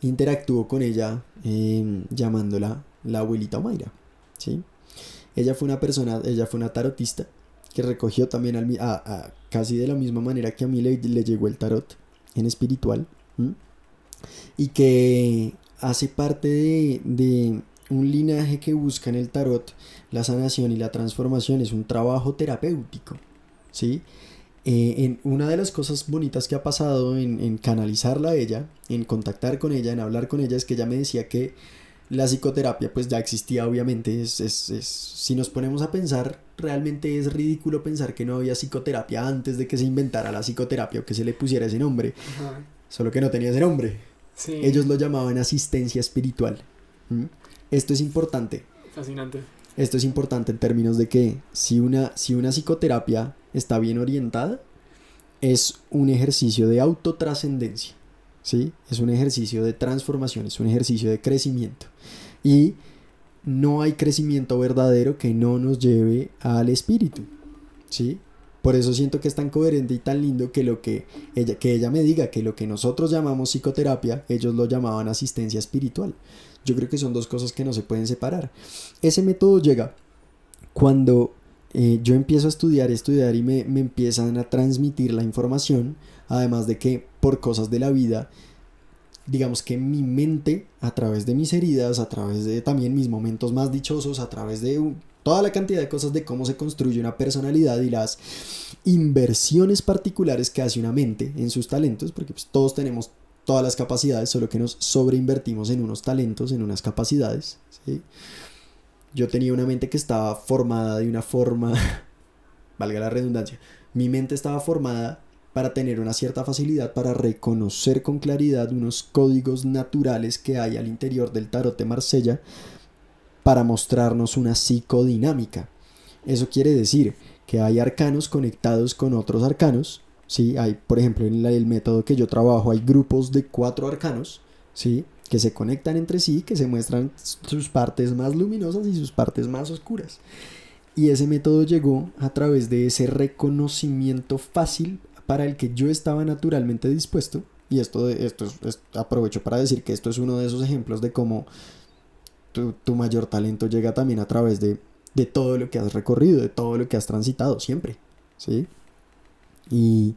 B: interactúo con ella llamándola la abuelita Mayra, ¿sí? Ella fue una tarotista que recogió también casi de la misma manera que a mí le llegó el tarot en espiritual, ¿m? Y que hace parte de un linaje que busca en el tarot la sanación y la transformación, es un trabajo terapéutico, ¿sí? En una de las cosas bonitas que ha pasado en canalizarla a ella, en contactar con ella, en hablar con ella, es que ella me decía que la psicoterapia pues ya existía obviamente. Si nos ponemos a pensar, realmente es ridículo pensar que no había psicoterapia antes de que se inventara la psicoterapia o que se le pusiera ese nombre,
A: Ajá.
B: solo que no tenía ese nombre.
A: Sí.
B: Ellos lo llamaban asistencia espiritual. ¿Mm? Esto es importante.
A: Fascinante.
B: Esto es importante en términos de que si una psicoterapia está bien orientada, es un ejercicio de autotrascendencia, ¿sí? Es un ejercicio de transformación, es un ejercicio de crecimiento. Y no hay crecimiento verdadero que no nos lleve al espíritu, ¿sí? Por eso siento que es tan coherente y tan lindo que ella me diga que lo que nosotros llamamos psicoterapia, ellos lo llamaban asistencia espiritual. Yo creo que son dos cosas que no se pueden separar. Ese método llega cuando yo empiezo a estudiar y me empiezan a transmitir la información, además de que por cosas de la vida, digamos que mi mente, a través de mis heridas, a través de también mis momentos más dichosos, a través de toda la cantidad de cosas de cómo se construye una personalidad y las inversiones particulares que hace una mente en sus talentos, porque pues todos tenemos todas las capacidades, solo que nos sobreinvertimos en unos talentos, en unas capacidades, ¿sí? Yo tenía una mente que estaba formada de una forma, valga la redundancia, mi mente estaba formada para tener una cierta facilidad para reconocer con claridad unos códigos naturales que hay al interior del tarot de Marsella para mostrarnos una psicodinámica. Eso quiere decir que hay arcanos conectados con otros arcanos, ¿sí? Hay, por ejemplo, en el método que yo trabajo, hay grupos de 4 arcanos, ¿sí? Que se conectan entre sí, que se muestran sus partes más luminosas y sus partes más oscuras. Y ese método llegó a través de ese reconocimiento fácil para el que yo estaba naturalmente dispuesto. Y aprovecho para decir que esto es uno de esos ejemplos de cómo tu mayor talento llega también a través de todo lo que has recorrido, de todo lo que has transitado siempre, ¿sí? Y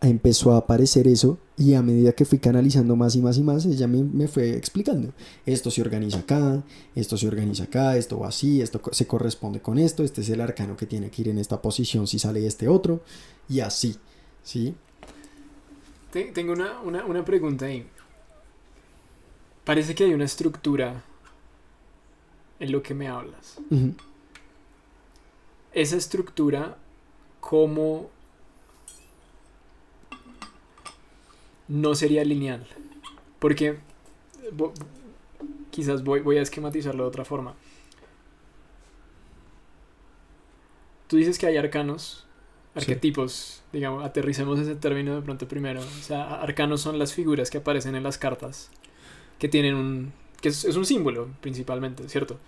B: empezó a aparecer eso, y a medida que fui canalizando más y más y más, ella me fue explicando: esto se organiza acá, esto se organiza acá, esto va así, esto se corresponde con esto, este es el arcano que tiene que ir en esta posición si sale este otro, y así, ¿sí?
A: Tengo una pregunta ahí. Parece que hay una estructura en lo que me hablas.
B: Uh-huh.
A: Esa estructura, ¿cómo no sería lineal? Porque quizás voy a esquematizarlo de otra forma. Tú dices que hay arcanos, arquetipos, digamos, aterricemos ese término de pronto primero. O sea, arcanos son las figuras que aparecen en las cartas, que tienen que es un símbolo principalmente, ¿cierto?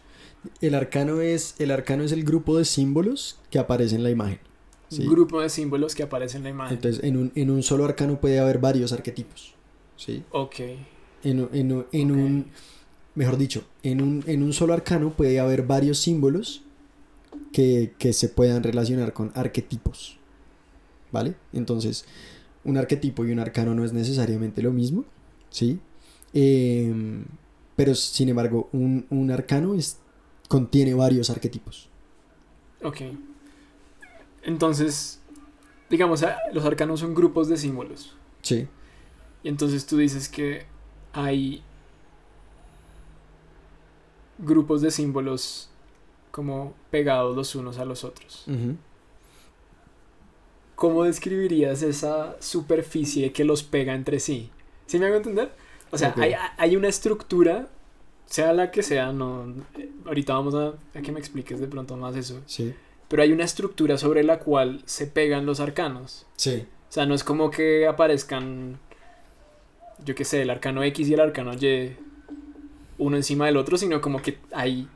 B: El arcano es el grupo de símbolos que aparece en la imagen. ¿Sí?
A: Un grupo de símbolos que aparece en la imagen.
B: Entonces, en un solo arcano puede haber varios arquetipos. ¿Sí?
A: Ok.
B: En mejor dicho, en un solo arcano puede haber varios símbolos que se puedan relacionar con arquetipos. ¿Vale? Entonces, un arquetipo y un arcano no es necesariamente lo mismo. ¿Sí? Pero sin embargo, un arcano contiene varios arquetipos.
A: Ok. Entonces, digamos, los arcanos son grupos de símbolos.
B: Sí.
A: Y entonces tú dices que hay grupos de símbolos como pegados los unos a los otros.
B: Uh-huh.
A: ¿Cómo describirías esa superficie que los pega entre sí? ¿Sí me hago entender? O sea,
B: Okay.
A: hay una estructura, sea la que sea, no, ahorita vamos a que me expliques de pronto más eso.
B: Sí.
A: Pero hay una estructura sobre la cual se pegan los arcanos.
B: Sí.
A: O sea, no es como que aparezcan, yo qué sé, el arcano X y el arcano Y uno encima del otro, sino como que hay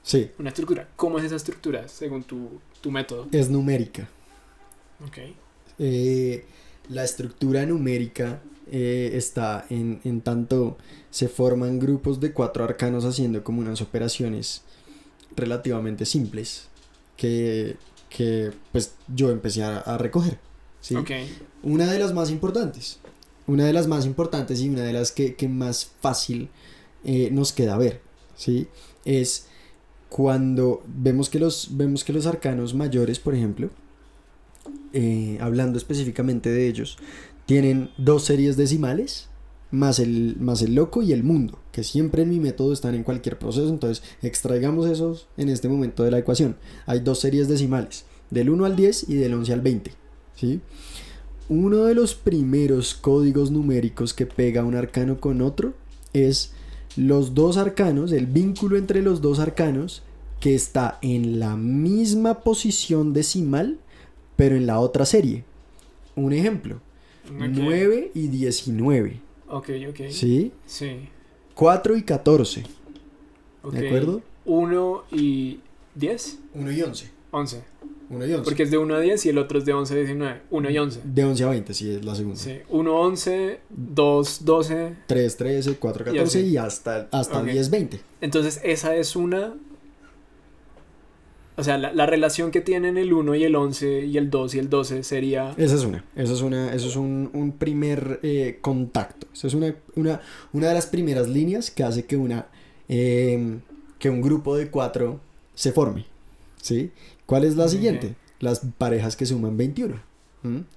B: Sí.
A: una estructura. ¿Cómo es esa estructura según tu método?
B: Es numérica.
A: Ok.
B: La estructura numérica está en tanto se forman grupos de 4 arcanos haciendo como unas operaciones relativamente simples que pues yo empecé a recoger. ¿Sí?
A: Ok.
B: Una de las más importantes y una de las que más fácil nos queda ver, ¿sí? Es cuando vemos que los arcanos mayores, por ejemplo, hablando específicamente de ellos, tienen 2 series decimales más el loco y el mundo, que siempre en mi método están en cualquier proceso. Entonces extraigamos esos en este momento de la ecuación. Hay 2 series decimales, del 1 al 10 y del 11 al 20, ¿sí? Uno de los primeros códigos numéricos que pega un arcano con otro es los 2 arcanos, el vínculo entre los 2 arcanos que está en la misma posición decimal pero en la otra serie. Un ejemplo,
A: Okay.
B: 9 y 19.
A: Ok.
B: ¿Sí?
A: Sí.
B: 4 y 14.
A: Okay.
B: ¿De acuerdo?
A: 1 y 10.
B: 1 y 11.
A: 11.
B: 1 y 11.
A: Porque es de 1 a 10 y el otro es de 11 a 19. 1 y 11.
B: De 11 a 20, sí, es la segunda.
A: Sí. 1, 11, 2, 12.
B: 3, 13, 4, 14 y hasta
A: Ok.
B: 10, 20.
A: Entonces esa es una... O sea, la relación que tienen el 1 y el 11 y el 2 y el 12 sería...
B: Esa es un primer contacto. Esa es una de las primeras líneas que hace que que un grupo de 4 se forme. ¿Sí? ¿Cuál es la siguiente? Las parejas que suman 21.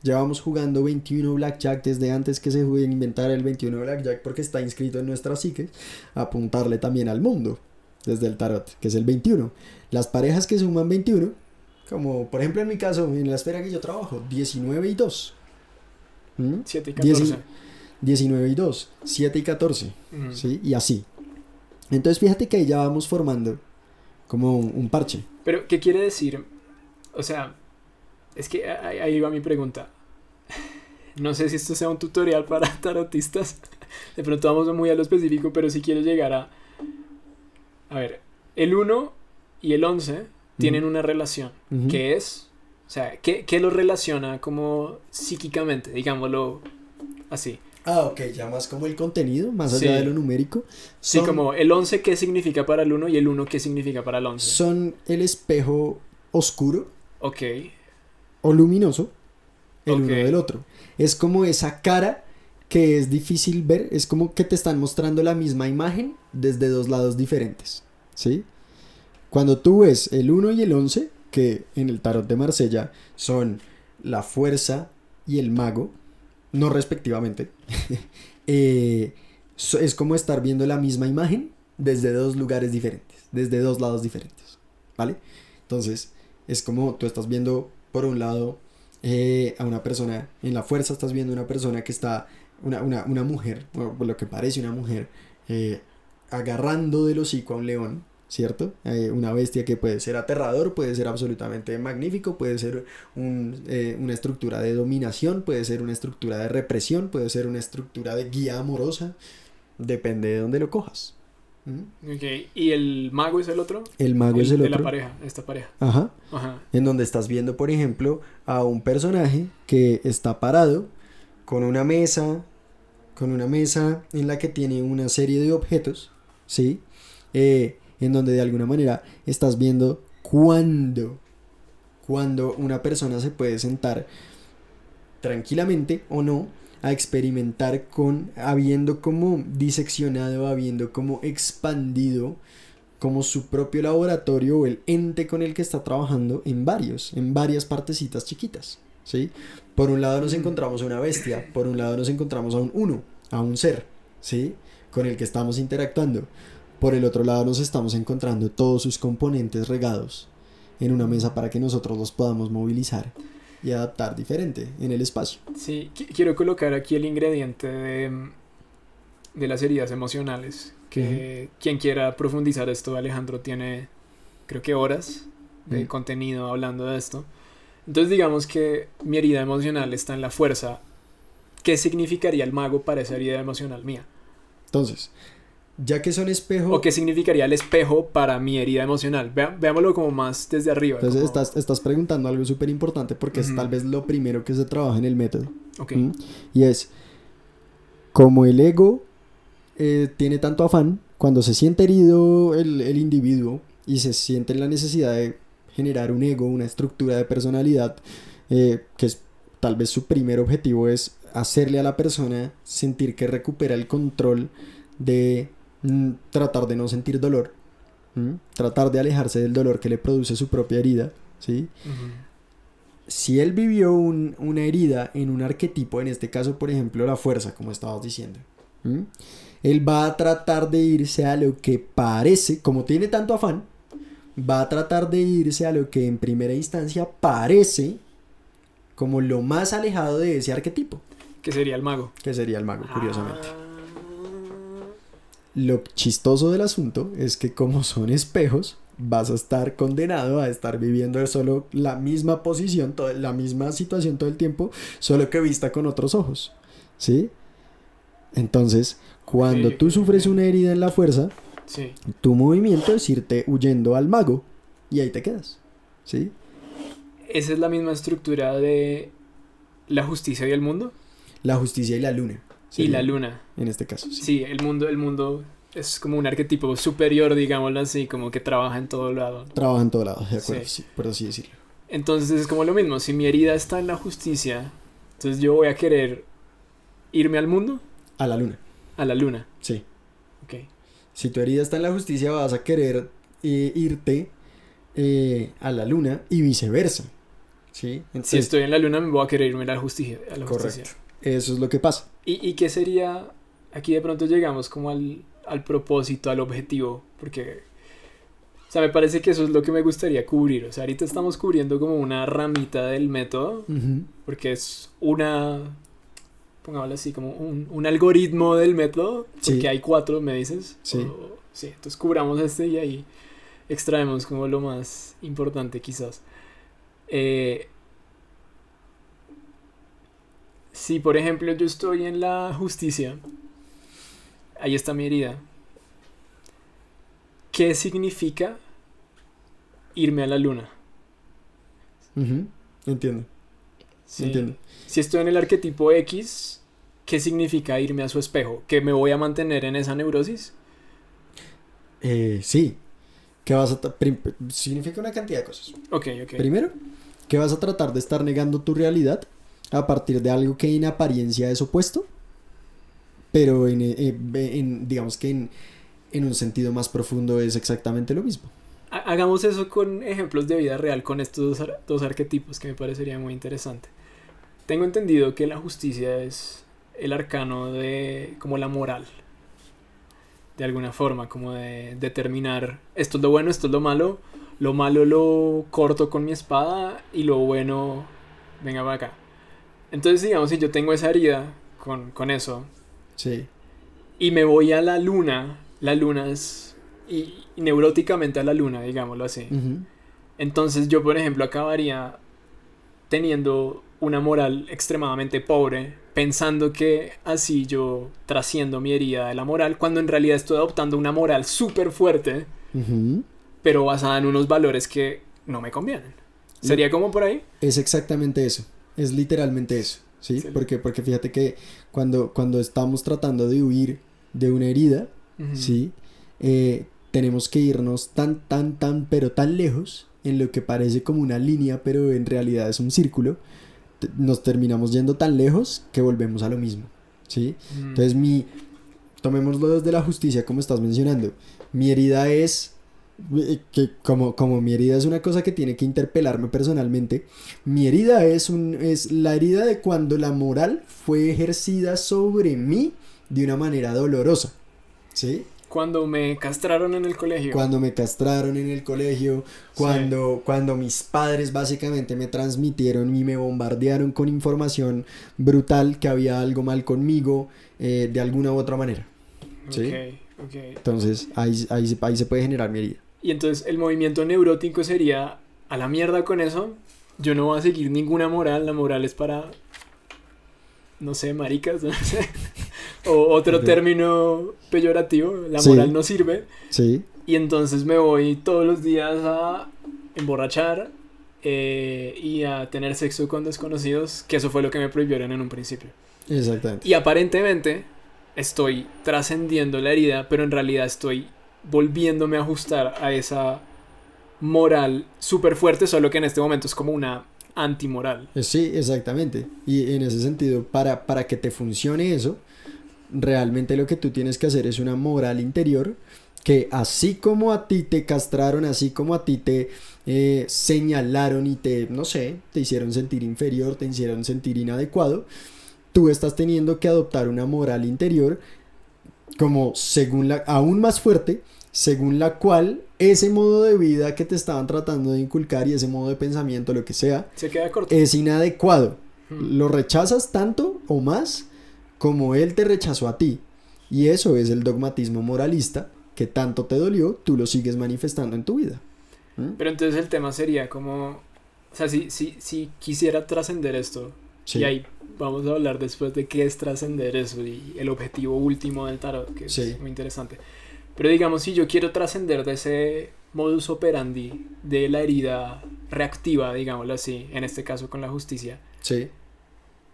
B: Llevamos jugando 21 Blackjack desde antes que se inventara el 21 Blackjack, porque está inscrito en nuestra psique apuntarle también al mundo desde el tarot, que es el 21. Las parejas que suman 21, como por ejemplo en mi caso, en la esfera que yo trabajo, 19 y 2.
A: 7 y 14.
B: 19 y 2, 7 y 14, ¿sí? Y así. Entonces fíjate que ahí ya vamos formando como un parche.
A: Pero, ¿qué quiere decir? O sea, es que ahí va mi pregunta. No sé si esto sea un tutorial para tarotistas. De pronto vamos muy a lo específico, pero si quiero llegar a... A ver, el 1 y el 11 tienen una relación, que es... O sea, ¿qué los relaciona como psíquicamente? Digámoslo así.
B: Ah, ok, ya más como el contenido, más allá de lo numérico.
A: Sí, como el 11 qué significa para el 1 y el 1 qué significa para el 11.
B: Son el espejo oscuro.
A: Ok.
B: O luminoso, el uno del otro. Es como esa cara que es difícil ver, es como que te están mostrando la misma imagen desde 2 lados diferentes, ¿sí? Cuando tú ves el 1 y el 11, que en el tarot de Marsella son la fuerza y el mago, no respectivamente, es como estar viendo la misma imagen desde 2 lugares diferentes, desde 2 lados diferentes, ¿vale? Entonces, es como tú estás viendo, por un lado, a una persona, en la fuerza estás viendo una persona que está, una mujer, o lo que parece una mujer, agarrando del hocico a un león, ¿cierto? Una bestia que puede ser aterrador, puede ser absolutamente magnífico, puede ser una estructura de dominación, puede ser una estructura de represión, puede ser una estructura de guía amorosa, depende de dónde lo cojas. ¿Mm?
A: Ok, ¿y el mago es el otro?
B: El mago es el
A: De la
B: otro.
A: pareja, esta pareja.
B: Ajá.
A: Ajá.
B: En donde estás viendo, por ejemplo, a un personaje que está parado con una mesa, en la que tiene una serie de objetos, ¿sí? En donde de alguna manera estás viendo cuando una persona se puede sentar tranquilamente o no a experimentar habiendo como diseccionado, habiendo como expandido como su propio laboratorio o el ente con el que está trabajando en varias partecitas chiquitas, ¿sí? Por un lado nos encontramos a una bestia, por un lado nos encontramos a un uno, a un ser, ¿sí? Con el que estamos interactuando. Por el otro lado nos estamos encontrando todos sus componentes regados en una mesa para que nosotros los podamos movilizar y adaptar diferente en el espacio.
A: Sí, quiero colocar aquí el ingrediente de las heridas emocionales. Que quien quiera profundizar esto, Alejandro tiene, creo que horas de contenido hablando de esto. Entonces digamos que mi herida emocional está en la fuerza. ¿Qué significaría el mago para esa herida emocional mía?
B: Entonces, ya que son espejo...
A: ¿O qué significaría el espejo para mi herida emocional? Veámoslo como más desde arriba.
B: Entonces
A: como...
B: estás preguntando algo súper importante porque es tal vez lo primero que se trabaja en el método.
A: Okay.
B: Y es, como el ego tiene tanto afán, cuando se siente herido el individuo y se siente en la necesidad de generar un ego, una estructura de personalidad, que es tal vez su primer objetivo es hacerle a la persona sentir que recupera el control de tratar de no sentir dolor, tratar de alejarse del dolor que le produce su propia herida, ¿sí? Si él vivió una herida en un arquetipo, en este caso por ejemplo la fuerza, como estabas diciendo, él va a tratar de irse a lo que parece, como tiene tanto afán, va a tratar de irse a lo que en primera instancia parece como lo más alejado de ese arquetipo.
A: Que sería el mago.
B: Que sería el mago, curiosamente. Lo chistoso del asunto es que como son espejos, vas a estar condenado a estar viviendo solo la misma posición, la misma situación todo el tiempo, solo que vista con otros ojos, ¿sí? Entonces, cuando tú sufres una herida en la fuerza,
A: sí,
B: tu movimiento es irte huyendo al mago y ahí te quedas, ¿sí?
A: ¿Esa es la misma estructura de la justicia y el mundo?
B: La justicia y la luna.
A: Y la luna.
B: En este caso, sí.
A: Sí, el mundo es como un arquetipo superior, digámoslo así, como que trabaja en todo lado.
B: Trabaja en todo lado, de acuerdo, sí, por así decirlo.
A: Entonces es como lo mismo, si mi herida está en la justicia, entonces yo voy a querer irme al mundo.
B: A la luna.
A: A la luna.
B: Sí.
A: Ok.
B: Si tu herida está en la justicia, vas a querer irte a la luna y viceversa. ¿Sí? Entonces,
A: si estoy en la luna, me voy a querer irme a la justicia.
B: Correcto. Eso es lo que pasa.
A: ¿Y qué sería? Aquí de pronto llegamos como al propósito, al objetivo. Porque, o sea, me parece que eso es lo que me gustaría cubrir. O sea, ahorita estamos cubriendo como una ramita del método. Porque es pongámoslo así, como un algoritmo del método. Porque
B: sí.
A: hay 4, me dices.
B: Sí.
A: Sí, entonces cubramos y ahí extraemos como lo más importante quizás. Si por ejemplo yo estoy en la justicia, ahí está mi herida. ¿Qué significa irme a la luna?
B: Entiendo.
A: Sí.
B: Entiendo.
A: Si estoy en el arquetipo X, ¿qué significa irme a su espejo? ¿Que me voy a mantener en esa neurosis?
B: Sí. Que significa una cantidad de cosas.
A: Ok.
B: Primero, que vas a tratar de estar negando tu realidad a partir de algo que en apariencia es opuesto, pero digamos que en un sentido más profundo es exactamente lo mismo.
A: Hagamos eso con ejemplos de vida real con estos dos arquetipos que me parecería muy interesante. Tengo entendido que la justicia es el arcano de como la moral, de alguna forma, como de determinar esto es lo bueno, esto es lo malo lo corto con mi espada y lo bueno venga para acá. Entonces digamos si yo tengo esa herida con eso,
B: sí,
A: y me voy a la luna es y neuróticamente a la luna, digámoslo así. Entonces yo por ejemplo acabaría teniendo una moral extremadamente pobre, pensando que así yo trasciendo mi herida de la moral, cuando en realidad estoy adoptando una moral súper fuerte,
B: Ujú.
A: pero basada en unos valores que no me convienen.
B: Lo-
A: ¿Sería como por ahí?
B: Es exactamente eso, es literalmente eso, ¿sí?
A: Excelente.
B: Porque fíjate que cuando estamos tratando de huir de una herida,
A: Ujú.
B: ¿sí? Tenemos que irnos pero tan lejos en lo que parece como una línea, pero en realidad es un círculo. Nos terminamos yendo tan lejos que volvemos a lo mismo, ¿sí?
A: Mm.
B: Entonces tomémoslo desde la justicia como estás mencionando. Mi herida es que como mi herida es una cosa que tiene que interpelarme personalmente, mi herida es la herida de cuando la moral fue ejercida sobre mí de una manera dolorosa, ¿sí?
A: Cuando me castraron en el colegio.
B: Cuando me castraron en el colegio,
A: Sí.
B: cuando mis padres básicamente me transmitieron y me bombardearon con información brutal que había algo mal conmigo, de alguna u otra manera,
A: Ok,
B: ¿sí?
A: ok.
B: Entonces ahí se puede generar mi herida.
A: Y entonces el movimiento neurótico sería a la mierda con eso. Yo no voy a seguir ninguna moral. La moral es para, no sé, maricas, no sé. O otro
B: Ok.
A: término peyorativo. La moral
B: Sí,
A: no sirve.
B: sí,
A: Y entonces me voy todos los días a emborrachar y a tener sexo con desconocidos. Que eso fue lo que me prohibieron en un principio.
B: exactamente.
A: Y aparentemente estoy trascendiendo la herida, pero en realidad estoy volviéndome a ajustar a esa moral súper fuerte, solo que en este momento es como una antimoral.
B: Sí, exactamente. Y en ese sentido, para que te funcione eso, realmente lo que tú tienes que hacer es una moral interior que así como a ti te castraron, así como a ti te señalaron y no sé, te hicieron sentir inferior, te hicieron sentir inadecuado, tú estás teniendo que adoptar una moral interior como aún más fuerte, según la cual ese modo de vida que te estaban tratando de inculcar y ese modo de pensamiento, lo que sea,
A: Se queda corto.
B: es inadecuado.
A: Hmm.
B: Lo rechazas tanto o más como él te rechazó a ti. Y eso es el dogmatismo moralista que tanto te dolió, tú lo sigues manifestando en tu vida. ¿Mm?
A: Pero entonces el tema sería como, o sea, si quisiera trascender esto, y
B: Sí,
A: ahí vamos a hablar después de qué es trascender eso y el objetivo último del tarot, que es
B: sí,
A: muy interesante. Pero digamos, si yo quiero trascender de ese modus operandi, de la herida reactiva, digámoslo así, en este caso con la justicia,
B: sí,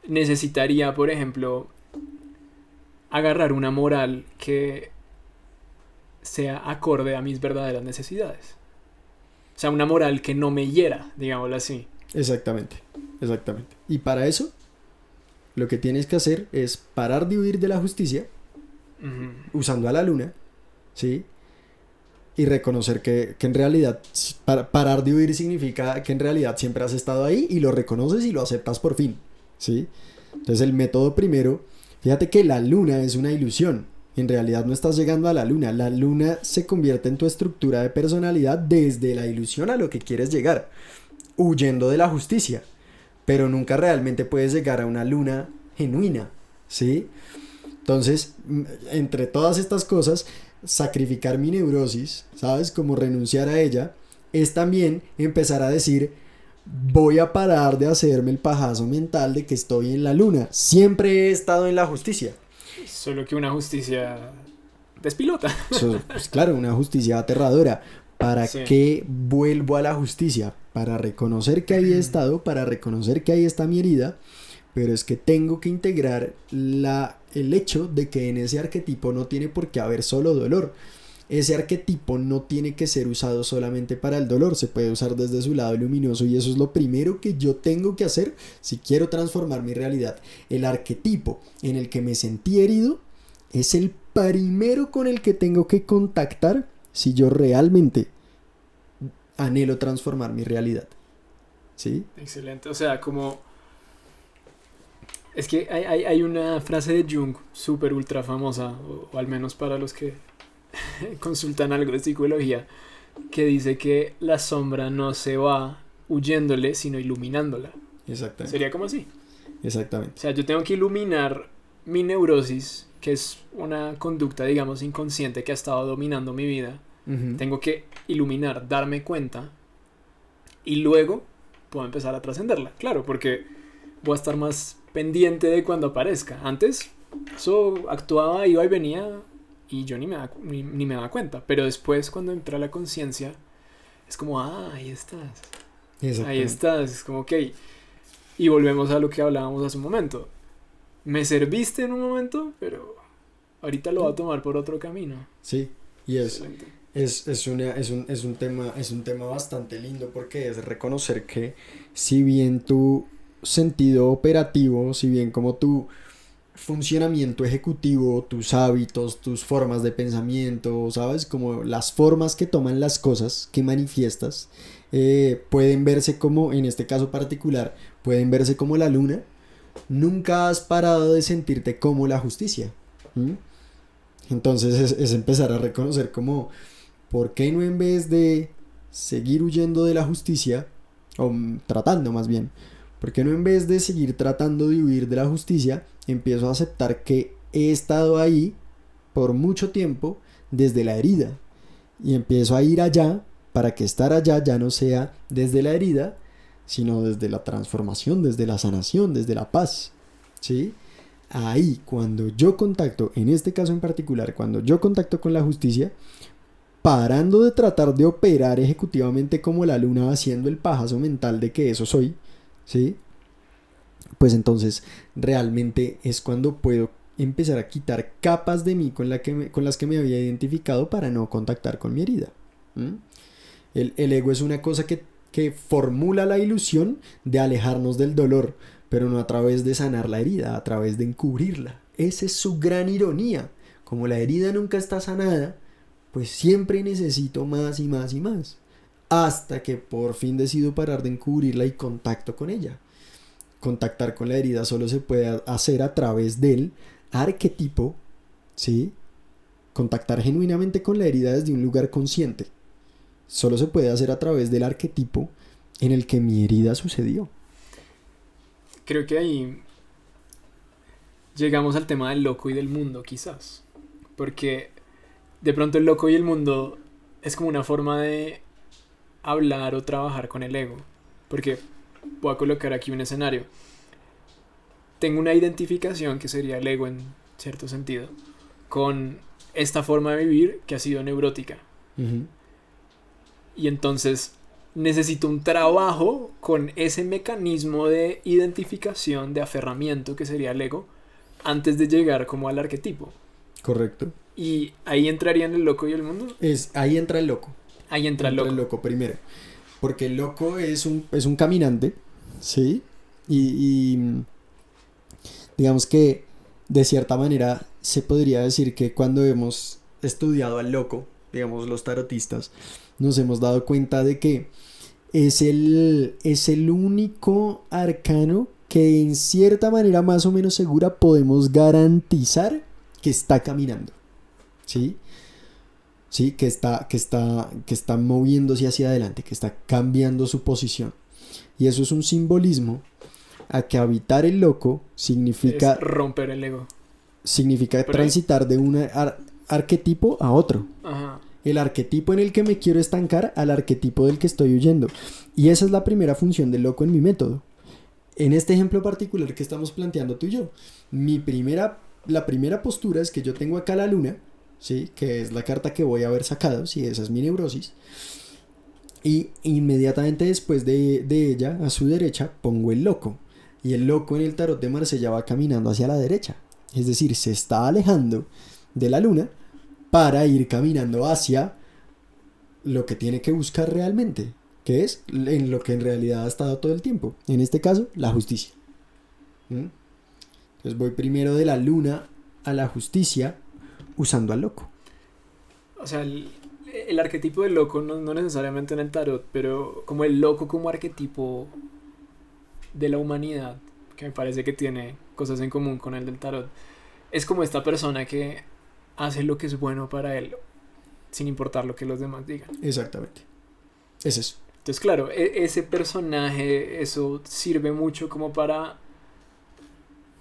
A: necesitaría, por ejemplo, agarrar una moral que sea acorde a mis verdaderas necesidades. O sea, una moral que no me hiera, digámoslo así.
B: exactamente, exactamente. Y para eso, lo que tienes que hacer es parar de huir de la justicia
A: Ujú.
B: usando a la luna, ¿sí? Y reconocer que en realidad parar de huir significa que en realidad siempre has estado ahí y lo reconoces y lo aceptas por fin, ¿sí? Entonces el método primero, fíjate que la luna es una ilusión, en realidad no estás llegando a la luna se convierte en tu estructura de personalidad desde la ilusión a lo que quieres llegar, huyendo de la justicia, pero nunca realmente puedes llegar a una luna genuina, ¿sí? Entonces, entre todas estas cosas, sacrificar mi neurosis, ¿sabes? Como renunciar a ella, es también empezar a decir, voy a parar de hacerme el pajazo mental de que estoy en la luna. Siempre he estado en la justicia.
A: Solo que una justicia despilota.
B: Pues claro, una justicia aterradora. ¿Para
A: Sí.
B: qué vuelvo a la justicia? Para reconocer que ahí he estado, para reconocer que ahí está mi herida, pero es que tengo que integrar el hecho de que en ese arquetipo no tiene por qué haber solo dolor. Ese arquetipo no tiene que ser usado solamente para el dolor, se puede usar desde su lado luminoso y eso es lo primero que yo tengo que hacer si quiero transformar mi realidad. El arquetipo en el que me sentí herido es el primero con el que tengo que contactar si yo realmente anhelo transformar mi realidad. ¿Sí?
A: Excelente. O sea, como... Es que hay una frase de Jung súper ultra famosa, o al menos para los que consultan algo de psicología, que dice que la sombra no se va huyéndole, sino iluminándola.
B: Exactamente.
A: Sería como así. O
B: Exactamente.
A: sea, yo tengo que iluminar mi neurosis, que es una conducta, digamos, inconsciente que ha estado dominando mi vida.
B: Uh-huh.
A: Tengo que iluminar, darme cuenta, y luego puedo empezar a trascenderla. Claro, porque voy a estar más pendiente de cuando aparezca. Antes, eso actuaba, iba y venía y yo ni me daba cuenta. Pero después, cuando entra la conciencia, es como, ahí estás. Ahí estás. Es como, ok. Y volvemos a lo que hablábamos hace un momento. Me serviste en un momento, pero ahorita lo voy a tomar por otro camino.
B: Sí, y es un tema bastante lindo porque es reconocer que si bien tu sentido operativo, si bien como tu funcionamiento ejecutivo, tus hábitos, tus formas de pensamiento, ¿sabes? Como las formas que toman las cosas que manifiestas, pueden verse como, en este caso particular, pueden verse como la luna. Nunca has parado de sentirte como la justicia. ¿Mm? Entonces es empezar a reconocer como, ¿por qué no en vez de seguir huyendo de la justicia, o tratando más bien, por qué no en vez de seguir tratando de huir de la justicia, empiezo a aceptar que he estado ahí por mucho tiempo desde la herida y empiezo a ir allá para que estar allá ya no sea desde la herida, sino desde la transformación, desde la sanación, desde la paz, ¿sí? Ahí, cuando yo contacto, en este caso en particular, cuando yo contacto con la justicia, parando de tratar de operar ejecutivamente como la luna, haciendo el pajazo mental de que eso soy, ¿sí? Pues entonces realmente es cuando puedo empezar a quitar capas de mí con las que me había identificado para no contactar con mi herida. ¿Mm? El ego es una cosa que formula la ilusión de alejarnos del dolor, pero no a través de sanar la herida, a través de encubrirla. Esa es su gran ironía. Como la herida nunca está sanada, pues siempre necesito más y más y más, hasta que por fin decido parar de encubrirla y contacto con ella. Contactar con la herida solo se puede hacer a través del arquetipo, ¿sí? Contactar genuinamente con la herida desde un lugar consciente solo se puede hacer a través del arquetipo en el que mi herida sucedió.
A: Creo que ahí llegamos al tema del loco y del mundo, quizás. Porque de pronto el loco y el mundo es como una forma de hablar o trabajar con el ego. Porque voy a colocar aquí un escenario. Tengo una identificación, que sería el ego en cierto sentido, con esta forma de vivir que ha sido neurótica.
B: Uh-huh.
A: Y entonces necesito un trabajo con ese mecanismo de identificación, de aferramiento que sería el ego, antes de llegar como al arquetipo.
B: Correcto.
A: Y ahí entrarían el loco y el mundo.
B: Ahí entra el loco.
A: Ahí entra el loco
B: primero. Porque el loco es un caminante, ¿sí? Y digamos que de cierta manera se podría decir que cuando hemos estudiado al loco, digamos los tarotistas, nos hemos dado cuenta de que es el único arcano que en cierta manera más o menos segura podemos garantizar que está caminando, ¿sí? Sí, que está moviéndose hacia adelante, que está cambiando su posición. Y eso es un simbolismo a que habitar el loco significa
A: es romper el ego.
B: Significa transitar de un arquetipo a otro.
A: Ajá.
B: El arquetipo en el que me quiero estancar al arquetipo del que estoy huyendo. Y esa es la primera función del loco en mi método. En este ejemplo particular que estamos planteando tú y yo, la primera postura es que yo tengo acá la luna, ¿sí? Que es la carta que voy a haber sacado, si esa es mi neurosis. Y inmediatamente después de ella, a su derecha, pongo el loco. Y el loco en el tarot de Marsella va caminando hacia la derecha. Es decir, se está alejando de la luna para ir caminando hacia lo que tiene que buscar realmente, que es en lo que en realidad ha estado todo el tiempo. En este caso, la justicia. Entonces voy primero de la luna a la justicia usando al loco.
A: O sea, el arquetipo del loco no necesariamente en el tarot, pero como el loco como arquetipo de la humanidad, que me parece que tiene cosas en común con el del tarot, es como esta persona que hace lo que es bueno para él, sin importar lo que los demás digan.
B: Exactamente. Es eso.
A: Entonces, claro, ese personaje, eso sirve mucho como para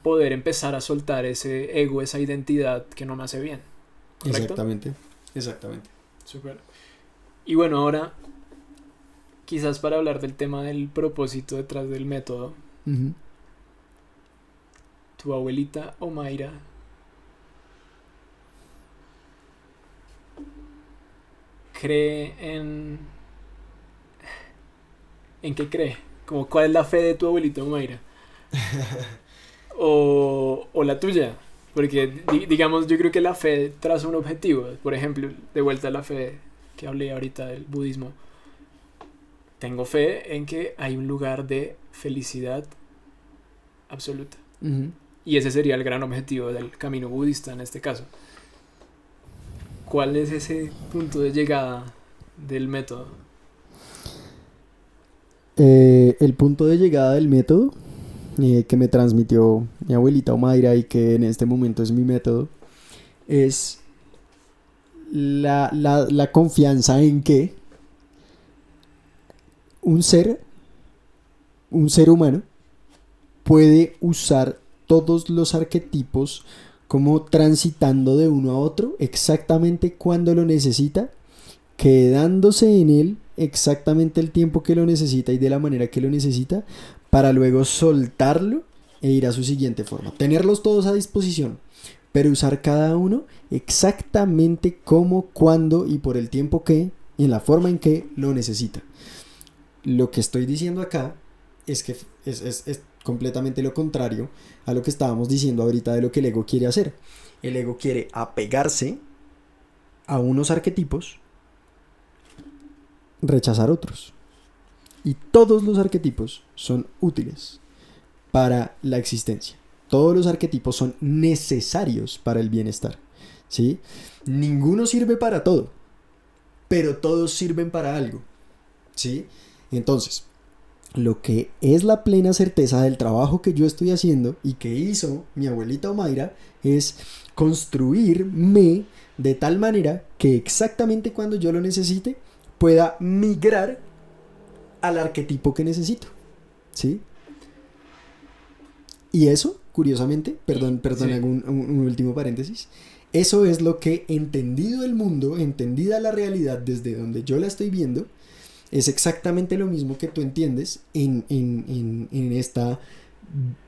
A: poder empezar a soltar ese ego, esa identidad que no me hace bien. ¿Correcto?
B: Exactamente.
A: Súper. Y bueno, ahora, quizás para hablar del tema del propósito detrás del método,
B: uh-huh.
A: tu abuelita Omaira cree ¿en qué cree? Como, ¿cuál es la fe de tu abuelita Omaira? O la tuya. Porque, digamos, yo creo que la fe traza un objetivo. Por ejemplo, de vuelta a la fe que hablé ahorita del budismo. Tengo fe en que hay un lugar de felicidad absoluta.
B: Ujú.
A: Y ese sería el gran objetivo del camino budista en este caso. ¿Cuál es ese punto de llegada del método?
B: El punto de llegada del método que me transmitió mi abuelita Omaira y que en este momento es mi método es la confianza en que un ser, un ser humano, puede usar todos los arquetipos como transitando de uno a otro exactamente cuando lo necesita, quedándose en él exactamente el tiempo que lo necesita y de la manera que lo necesita, para luego soltarlo e ir a su siguiente forma. Tenerlos todos a disposición, pero usar cada uno exactamente cómo, cuándo y por el tiempo que y en la forma en que lo necesita. Lo que estoy diciendo acá es que es completamente lo contrario a lo que estábamos diciendo ahorita de lo que el ego quiere hacer. El ego quiere apegarse a unos arquetipos, rechazar otros. Y todos los arquetipos son útiles para la existencia. Todos los arquetipos son necesarios para el bienestar, ¿sí? Ninguno sirve para todo, pero todos sirven para algo, ¿sí? Entonces, lo que es la plena certeza del trabajo que yo estoy haciendo y que hizo mi abuelita Omaira es construirme de tal manera que exactamente cuando yo lo necesite pueda migrar al arquetipo que necesito, ¿sí? Y eso, curiosamente, perdón,
A: Sí.
B: hago un último paréntesis, eso es lo que, entendido el mundo, entendida la realidad desde donde yo la estoy viendo, es exactamente lo mismo que tú entiendes en esta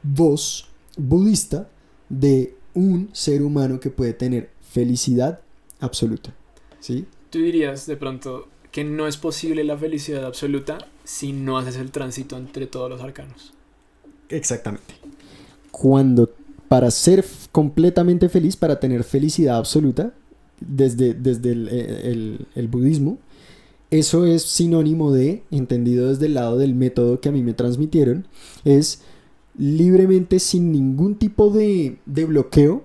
B: voz budista de un ser humano que puede tener felicidad absoluta, ¿sí?
A: Tú dirías de pronto que no es posible la felicidad absoluta si no haces el tránsito entre todos los arcanos.
B: Exactamente. Cuando para ser completamente feliz, para tener felicidad absoluta, desde el budismo, eso es sinónimo de, entendido desde el lado del método que a mí me transmitieron, es libremente sin ningún tipo de bloqueo,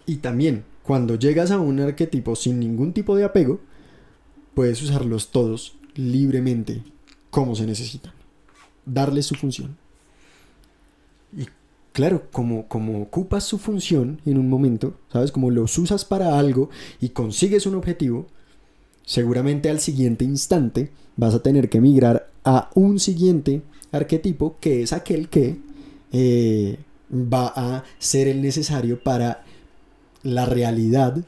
B: y también cuando llegas a un arquetipo sin ningún tipo de apego, puedes usarlos todos libremente como se necesitan, darles su función. Y claro, como ocupas su función en un momento, ¿sabes? Como los usas para algo y consigues un objetivo, seguramente al siguiente instante vas a tener que migrar a un siguiente arquetipo que es aquel que va a ser el necesario para la realidad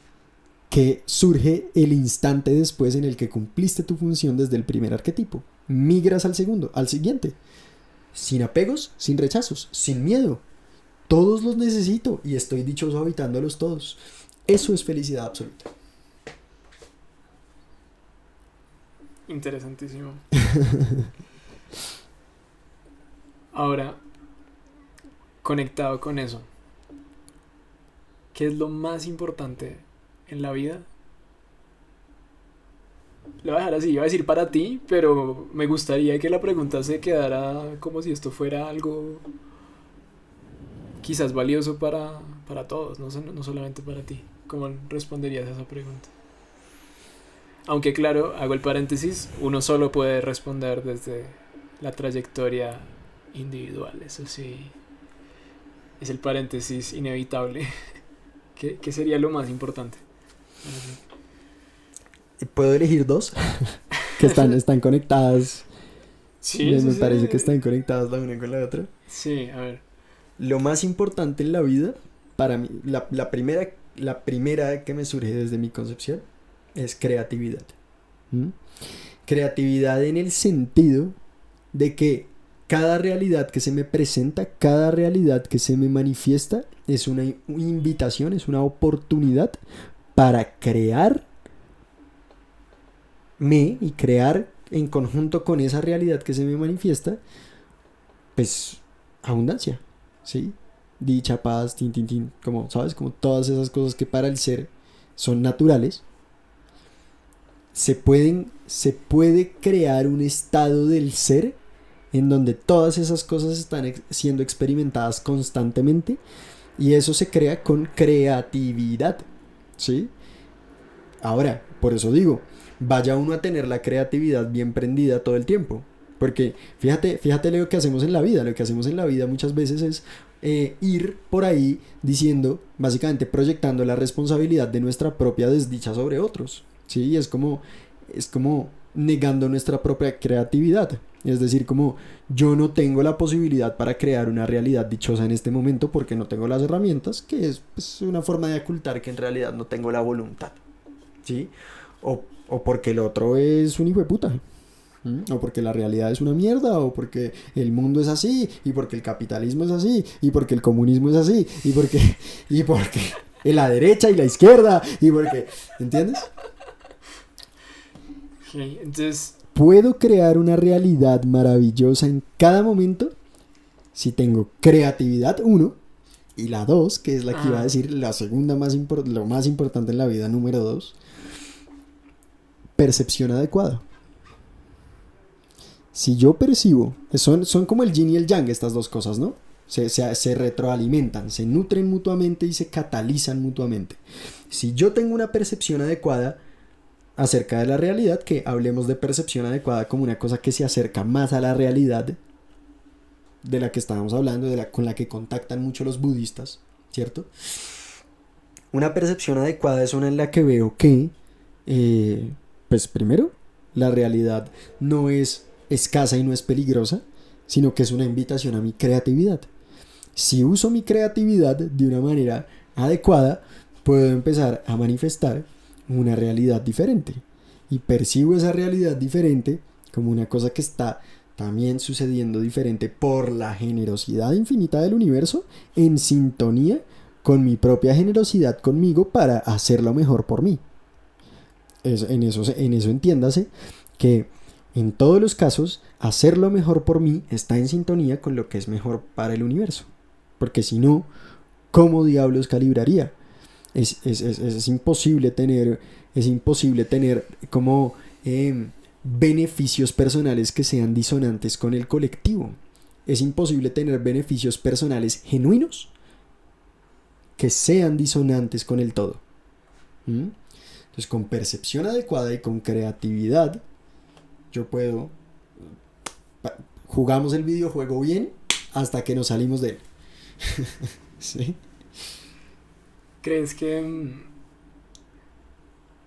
B: que surge el instante después en el que cumpliste tu función desde el primer arquetipo. Migras al segundo, al siguiente. Sin apegos, sin rechazos, sin miedo. Todos los necesito y estoy dichoso habitándolos todos. Eso es felicidad absoluta.
A: Interesantísimo. Ahora, conectado con eso, ¿qué es lo más importante en la vida? Lo voy a dejar así, iba a decir para ti, pero me gustaría que la pregunta se quedara como si esto fuera algo quizás valioso para todos, no solamente para ti. ¿Cómo responderías a esa pregunta? Aunque claro, hago el paréntesis, uno solo puede responder desde la trayectoria individual, eso sí, es el paréntesis inevitable. ¿Qué sería lo más importante?
B: ¿Puedo elegir dos? Que están conectadas.
A: Sí, sí,
B: Me parece que
A: sí.
B: están conectadas la una con la otra.
A: Sí, a ver.
B: Lo más importante en la vida, para mí, la primera que me surge desde mi concepción, es creatividad. ¿Mm? Creatividad en el sentido de que cada realidad que se me presenta, cada realidad que se me manifiesta es una invitación, es una oportunidad para crearme y crear en conjunto con esa realidad que se me manifiesta, pues abundancia, ¿sí? Dicha, paz, tin, tin, tin, como, ¿sabes? Como todas esas cosas que para el ser son naturales, se puede crear un estado del ser en donde todas esas cosas están siendo experimentadas constantemente y eso se crea con creatividad, ¿sí? Ahora, por eso digo, vaya uno a tener la creatividad bien prendida todo el tiempo. Porque fíjate lo que hacemos en la vida. Lo que hacemos en la vida muchas veces es ir por ahí diciendo, básicamente proyectando la responsabilidad de nuestra propia desdicha sobre otros. ¿Sí? Es como negando nuestra propia creatividad. Es decir, como yo no tengo la posibilidad para crear una realidad dichosa en este momento porque no tengo las herramientas, que es pues, una forma de ocultar que en realidad no tengo la voluntad. ¿Sí? O porque el otro es un hijo de puta. O porque la realidad es una mierda, o porque el mundo es así, y porque el capitalismo es así, y porque el comunismo es así, y porque la derecha y la izquierda, y porque, ¿entiendes?
A: Okay, entonces,
B: Puedo crear una realidad maravillosa en cada momento si tengo creatividad, uno, y la dos, que es la que iba a decir, la segunda lo más importante en la vida, número dos, percepción adecuada. Si yo percibo, son como el yin y el yang estas dos cosas, ¿no? Se retroalimentan, se nutren mutuamente y se catalizan mutuamente. Si yo tengo una percepción adecuada acerca de la realidad, que hablemos de percepción adecuada como una cosa que se acerca más a la realidad de la que estábamos hablando, con la que contactan mucho los budistas, ¿cierto? Una percepción adecuada es una en la que veo que, pues primero, la realidad no es escasa y no es peligrosa, sino que es una invitación a mi creatividad. Si uso mi creatividad de una manera adecuada, puedo empezar a manifestar una realidad diferente. Y percibo esa realidad diferente como una cosa que está también sucediendo diferente por la generosidad infinita del universo, en sintonía con mi propia generosidad conmigo para hacerlo mejor por mí. En eso entiéndase que en todos los casos, hacerlo mejor por mí está en sintonía con lo que es mejor para el universo. Porque si no, ¿cómo diablos calibraría? Es imposible tener como beneficios personales que sean disonantes con el colectivo. Es imposible tener beneficios personales genuinos que sean disonantes con el todo. Entonces, con percepción adecuada y con creatividad, yo puedo... Jugamos el videojuego bien hasta que nos salimos de él. ¿Sí?
A: ¿crees que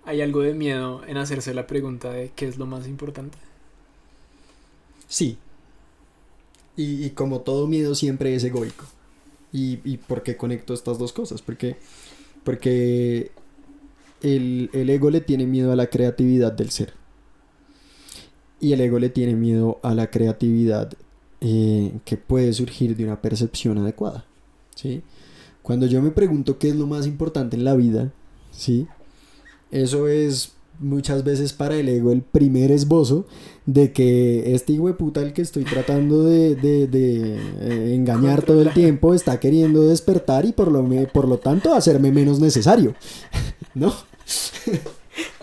A: hay algo de miedo en hacerse la pregunta de qué es lo más importante?
B: Sí. Y como todo miedo siempre es egoico. ¿Y por qué conecto estas dos cosas? Porque el ego le tiene miedo a la creatividad del ser. Y el ego le tiene miedo a la creatividad que puede surgir de una percepción adecuada. ¿Sí? Cuando yo me pregunto qué es lo más importante en la vida, ¿sí? Eso es muchas veces para el ego el primer esbozo de que este hijo de puta el que estoy tratando de engañar todo el tiempo está queriendo despertar y por lo tanto hacerme menos necesario. ¿No?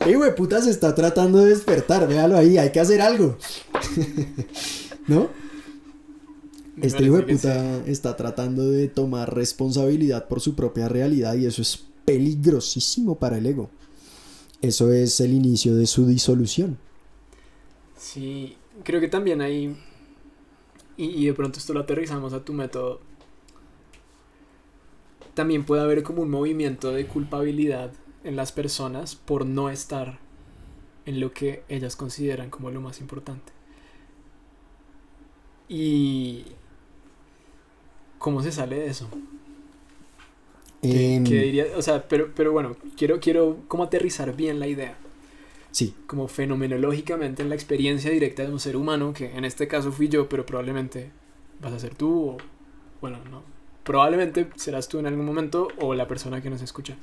B: Hijo de puta se está tratando de despertar, véalo ahí, hay que hacer algo. ¿No? Este hijo de puta está tratando de tomar responsabilidad por su propia realidad y eso es peligrosísimo para el ego. Eso es el inicio de su disolución.
A: Sí, creo que también hay, y de pronto esto lo aterrizamos a tu método, también puede haber como un movimiento de culpabilidad en las personas por no estar en lo que ellas consideran como lo más importante. Y ¿cómo se sale de eso? ¿Qué diría? O sea, pero bueno, quiero como aterrizar bien la idea.
B: Sí.
A: como fenomenológicamente en la experiencia directa de un ser humano, que en este caso fui yo, pero probablemente vas a ser tú o, bueno, no, probablemente serás tú en algún momento o la persona que nos escucha.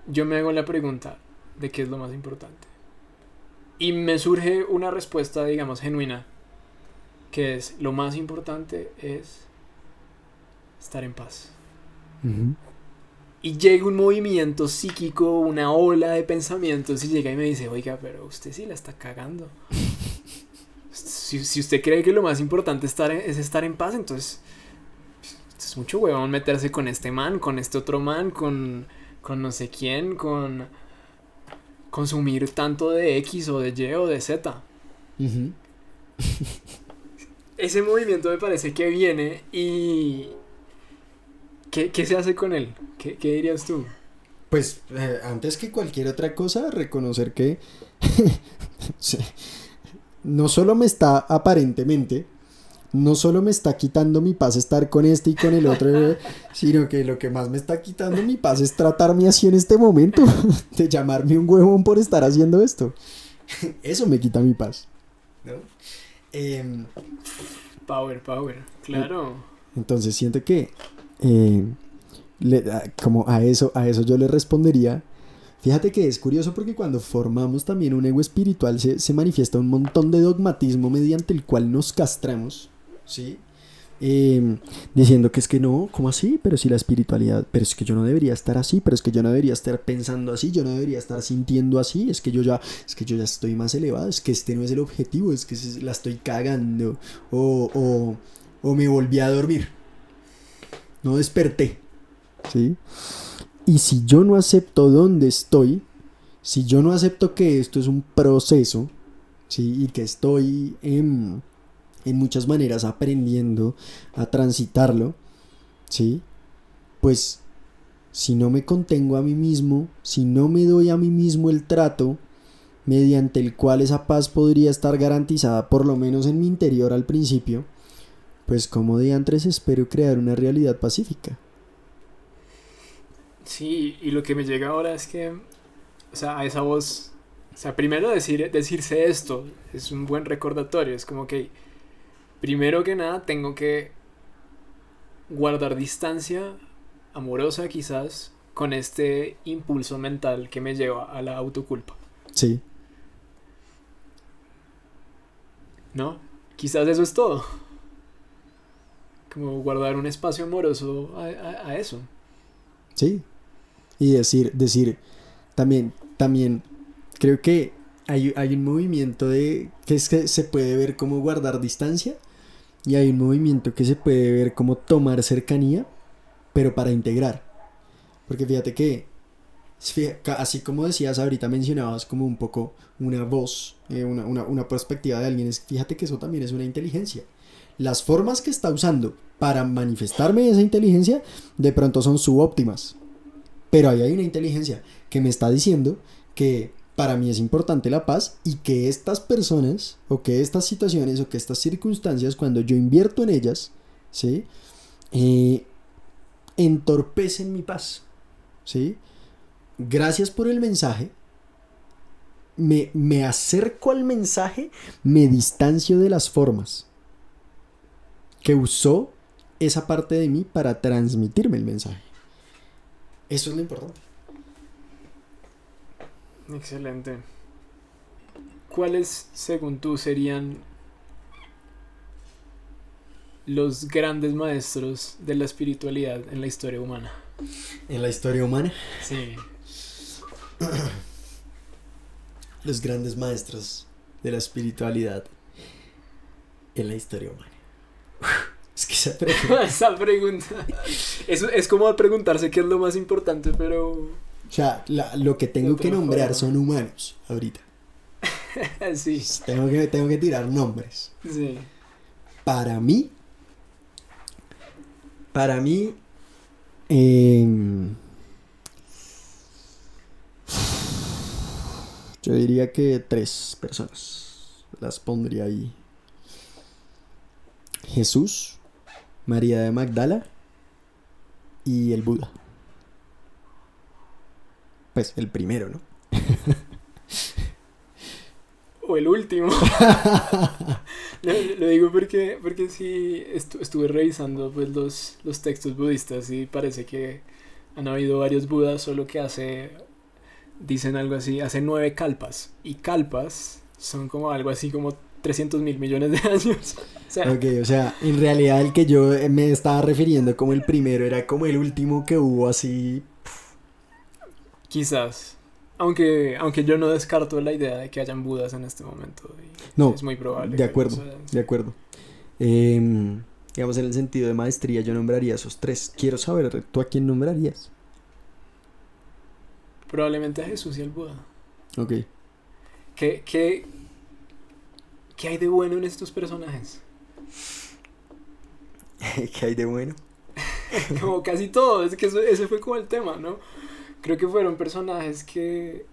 A: Yo me hago la pregunta de qué es lo más importante. Y me surge una respuesta, digamos, genuina, que es, lo más importante es estar en paz.
B: Ujú.
A: Y llega un movimiento psíquico, una ola de pensamientos y llega y me dice, oiga, pero usted sí la está cagando. Si usted cree que lo más importante es estar en paz, entonces es mucho huevón meterse con este man, con este otro man, con no sé quién, con consumir tanto de X o de Y o de Z.
B: Ujú.
A: Ese movimiento me parece que viene y... ¿Qué se hace con él? ¿Qué dirías tú?
B: Pues antes que cualquier otra cosa, reconocer que sí, no solo me está aparentemente, no solo me está quitando mi paz estar con este y con el otro, sino que lo que más me está quitando mi paz es tratarme así en este momento, de llamarme un huevón por estar haciendo esto. Eso me quita mi paz, ¿no? Em,
A: Power,
B: en-
A: claro.
B: entonces siento que eh, como a eso yo le respondería. Fíjate que es curioso porque cuando formamos también un ego espiritual se manifiesta un montón de dogmatismo mediante el cual nos castramos, ¿sí? Diciendo que es que no, ¿cómo así? Pero si la espiritualidad, pero es que yo no debería estar así, pero es que yo no debería estar pensando así, yo no debería estar sintiendo así, es que yo ya estoy más elevado, es que este no es el objetivo, es que la estoy cagando, o, o, o me volví a dormir, no desperté, ¿sí? Y si yo no acepto dónde estoy, si yo no acepto que esto es un proceso, ¿sí? Y que estoy en muchas maneras aprendiendo a transitarlo, ¿sí? Pues si no me contengo a mí mismo, si no me doy a mí mismo el trato mediante el cual esa paz podría estar garantizada por lo menos en mi interior al principio, pues como diantres espero crear una realidad pacífica.
A: Sí, y lo que me llega ahora es que, o sea, a esa voz, o sea, primero decirse esto es un buen recordatorio, es como que, primero que nada, tengo que guardar distancia amorosa quizás con este impulso mental que me lleva a la autoculpa,
B: Sí,
A: ¿no? Quizás eso es todo, como guardar un espacio amoroso a eso.
B: sí. Y decir, también creo que hay un movimiento de que es que se puede ver como guardar distancia y hay un movimiento que se puede ver como tomar cercanía, pero para integrar. Porque fíjate que, así como decías ahorita, mencionabas como un poco una voz, una perspectiva de alguien, fíjate que eso también es una inteligencia. Las formas que está usando para manifestarme esa inteligencia de pronto son subóptimas. Pero ahí hay una inteligencia que me está diciendo que para mí es importante la paz y que estas personas o que estas situaciones o que estas circunstancias, cuando yo invierto en ellas, ¿sí? Eh, entorpecen mi paz, ¿sí? Gracias por el mensaje. Me acerco al mensaje, me distancio de las formas que usó esa parte de mí para transmitirme el mensaje. Eso es lo importante.
A: Excelente. ¿Cuáles, según tú, serían los grandes maestros de la espiritualidad en la historia humana?
B: En la historia humana,
A: Sí.
B: los grandes maestros de la espiritualidad en la historia humana. Es que esa pregunta.
A: Esa pregunta. Eso es como preguntarse qué es lo más importante, pero
B: O sea, lo que
A: de
B: tengo que
A: otra
B: nombrar
A: forma.
B: son humanos ahorita.
A: Sí,
B: Tengo que tirar nombres.
A: sí.
B: Para mí, para mí, em, yo diría que tres personas. Las pondría ahí. Jesús, María de Magdala y el Buda. Pues el primero, ¿no?
A: O el último. Lo digo porque sí estuve revisando pues los textos budistas y parece que han habido varios budas, solo que dicen algo así, hace 9 kalpas. Y kalpas son como algo así como 300.000 millones de años. O sea,
B: Ok, o sea, en realidad el que yo me estaba refiriendo como el primero era como el último que hubo así.
A: quizás. Aunque yo no descarto la idea de que hayan budas en este momento. Y
B: No,
A: es muy probable.
B: de acuerdo, de acuerdo. Digamos, en el sentido de maestría, yo nombraría esos 3. Quiero saber, ¿tú a quién nombrarías?
A: Probablemente a Jesús y al Buda.
B: Ok.
A: ¿Qué hay de bueno en estos personajes?
B: ¿Qué hay de bueno?
A: Como casi todo, es que ese fue como el tema, ¿no? Creo que fueron personajes que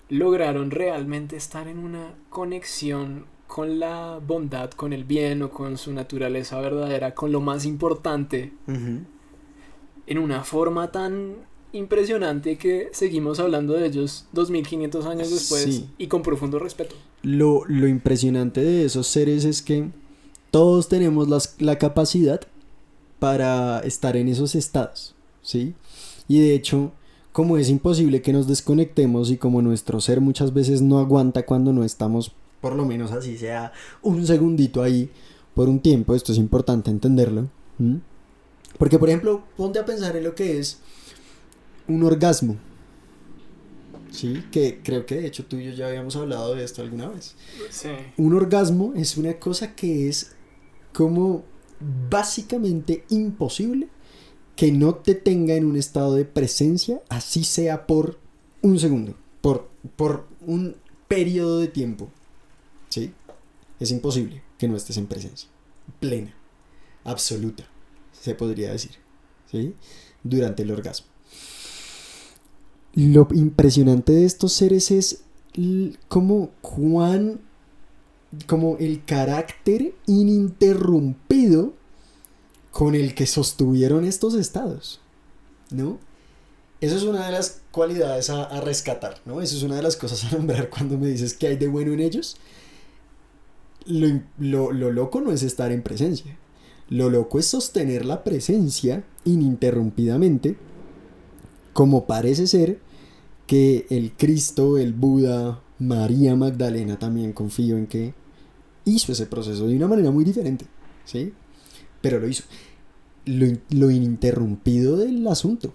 A: lograron realmente estar en una conexión con la bondad, con el bien o con su naturaleza verdadera, con lo más importante,
B: Uh-huh.
A: en una forma tan impresionante que seguimos hablando de ellos 2500 años después
B: Sí.
A: y con profundo respeto.
B: Lo impresionante de esos seres es que todos tenemos la capacidad para estar en esos estados, ¿sí? Y de hecho, como es imposible que nos desconectemos y como nuestro ser muchas veces no aguanta cuando no estamos, por lo menos así sea, un segundito ahí por un tiempo, esto es importante entenderlo. ¿Mm? Porque, por ejemplo, ponte a pensar en lo que es un orgasmo, ¿sí? Que creo que de hecho tú y yo ya habíamos hablado de esto alguna vez.
A: Sí.
B: Un orgasmo es una cosa que es como básicamente imposible que no te tenga en un estado de presencia, así sea por un segundo, por un periodo de tiempo, ¿sí? Es imposible que no estés en presencia plena, absoluta, se podría decir, ¿sí? Durante el orgasmo. Lo impresionante de estos seres es como el carácter ininterrumpido con el que sostuvieron estos estados, ¿no? Eso es una de las cualidades a rescatar, ¿no? Eso es una de las cosas a nombrar cuando me dices que hay de bueno en ellos. Lo loco no es estar en presencia. Lo loco es sostener la presencia ininterrumpidamente, como parece ser que el Cristo, el Buda, María Magdalena también confío en que hizo ese proceso de una manera muy diferente, ¿sí? Pero lo hizo. Lo ininterrumpido del asunto,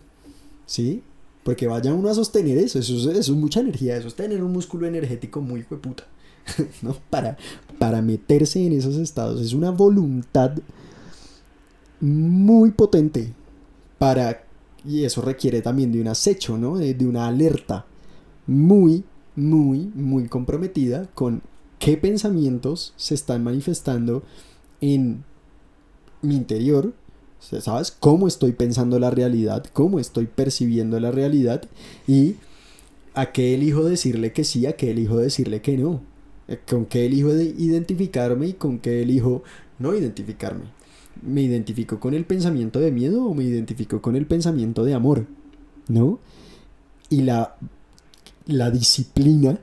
B: ¿sí? Porque vaya uno a sostener eso es mucha energía, eso es tener un músculo energético muy hueputa, ¿no? Para meterse en esos estados, es una voluntad muy potente y eso requiere también de un acecho, ¿no? De una alerta muy, muy, muy comprometida con qué pensamientos se están manifestando en mi interior, ¿sabes? Cómo estoy pensando la realidad, cómo estoy percibiendo la realidad y a qué elijo decirle que sí, a qué elijo decirle que no, con qué elijo identificarme y con qué elijo no identificarme. ¿Me identifico con el pensamiento de miedo o me identifico con el pensamiento de amor? ¿No? Y la disciplina,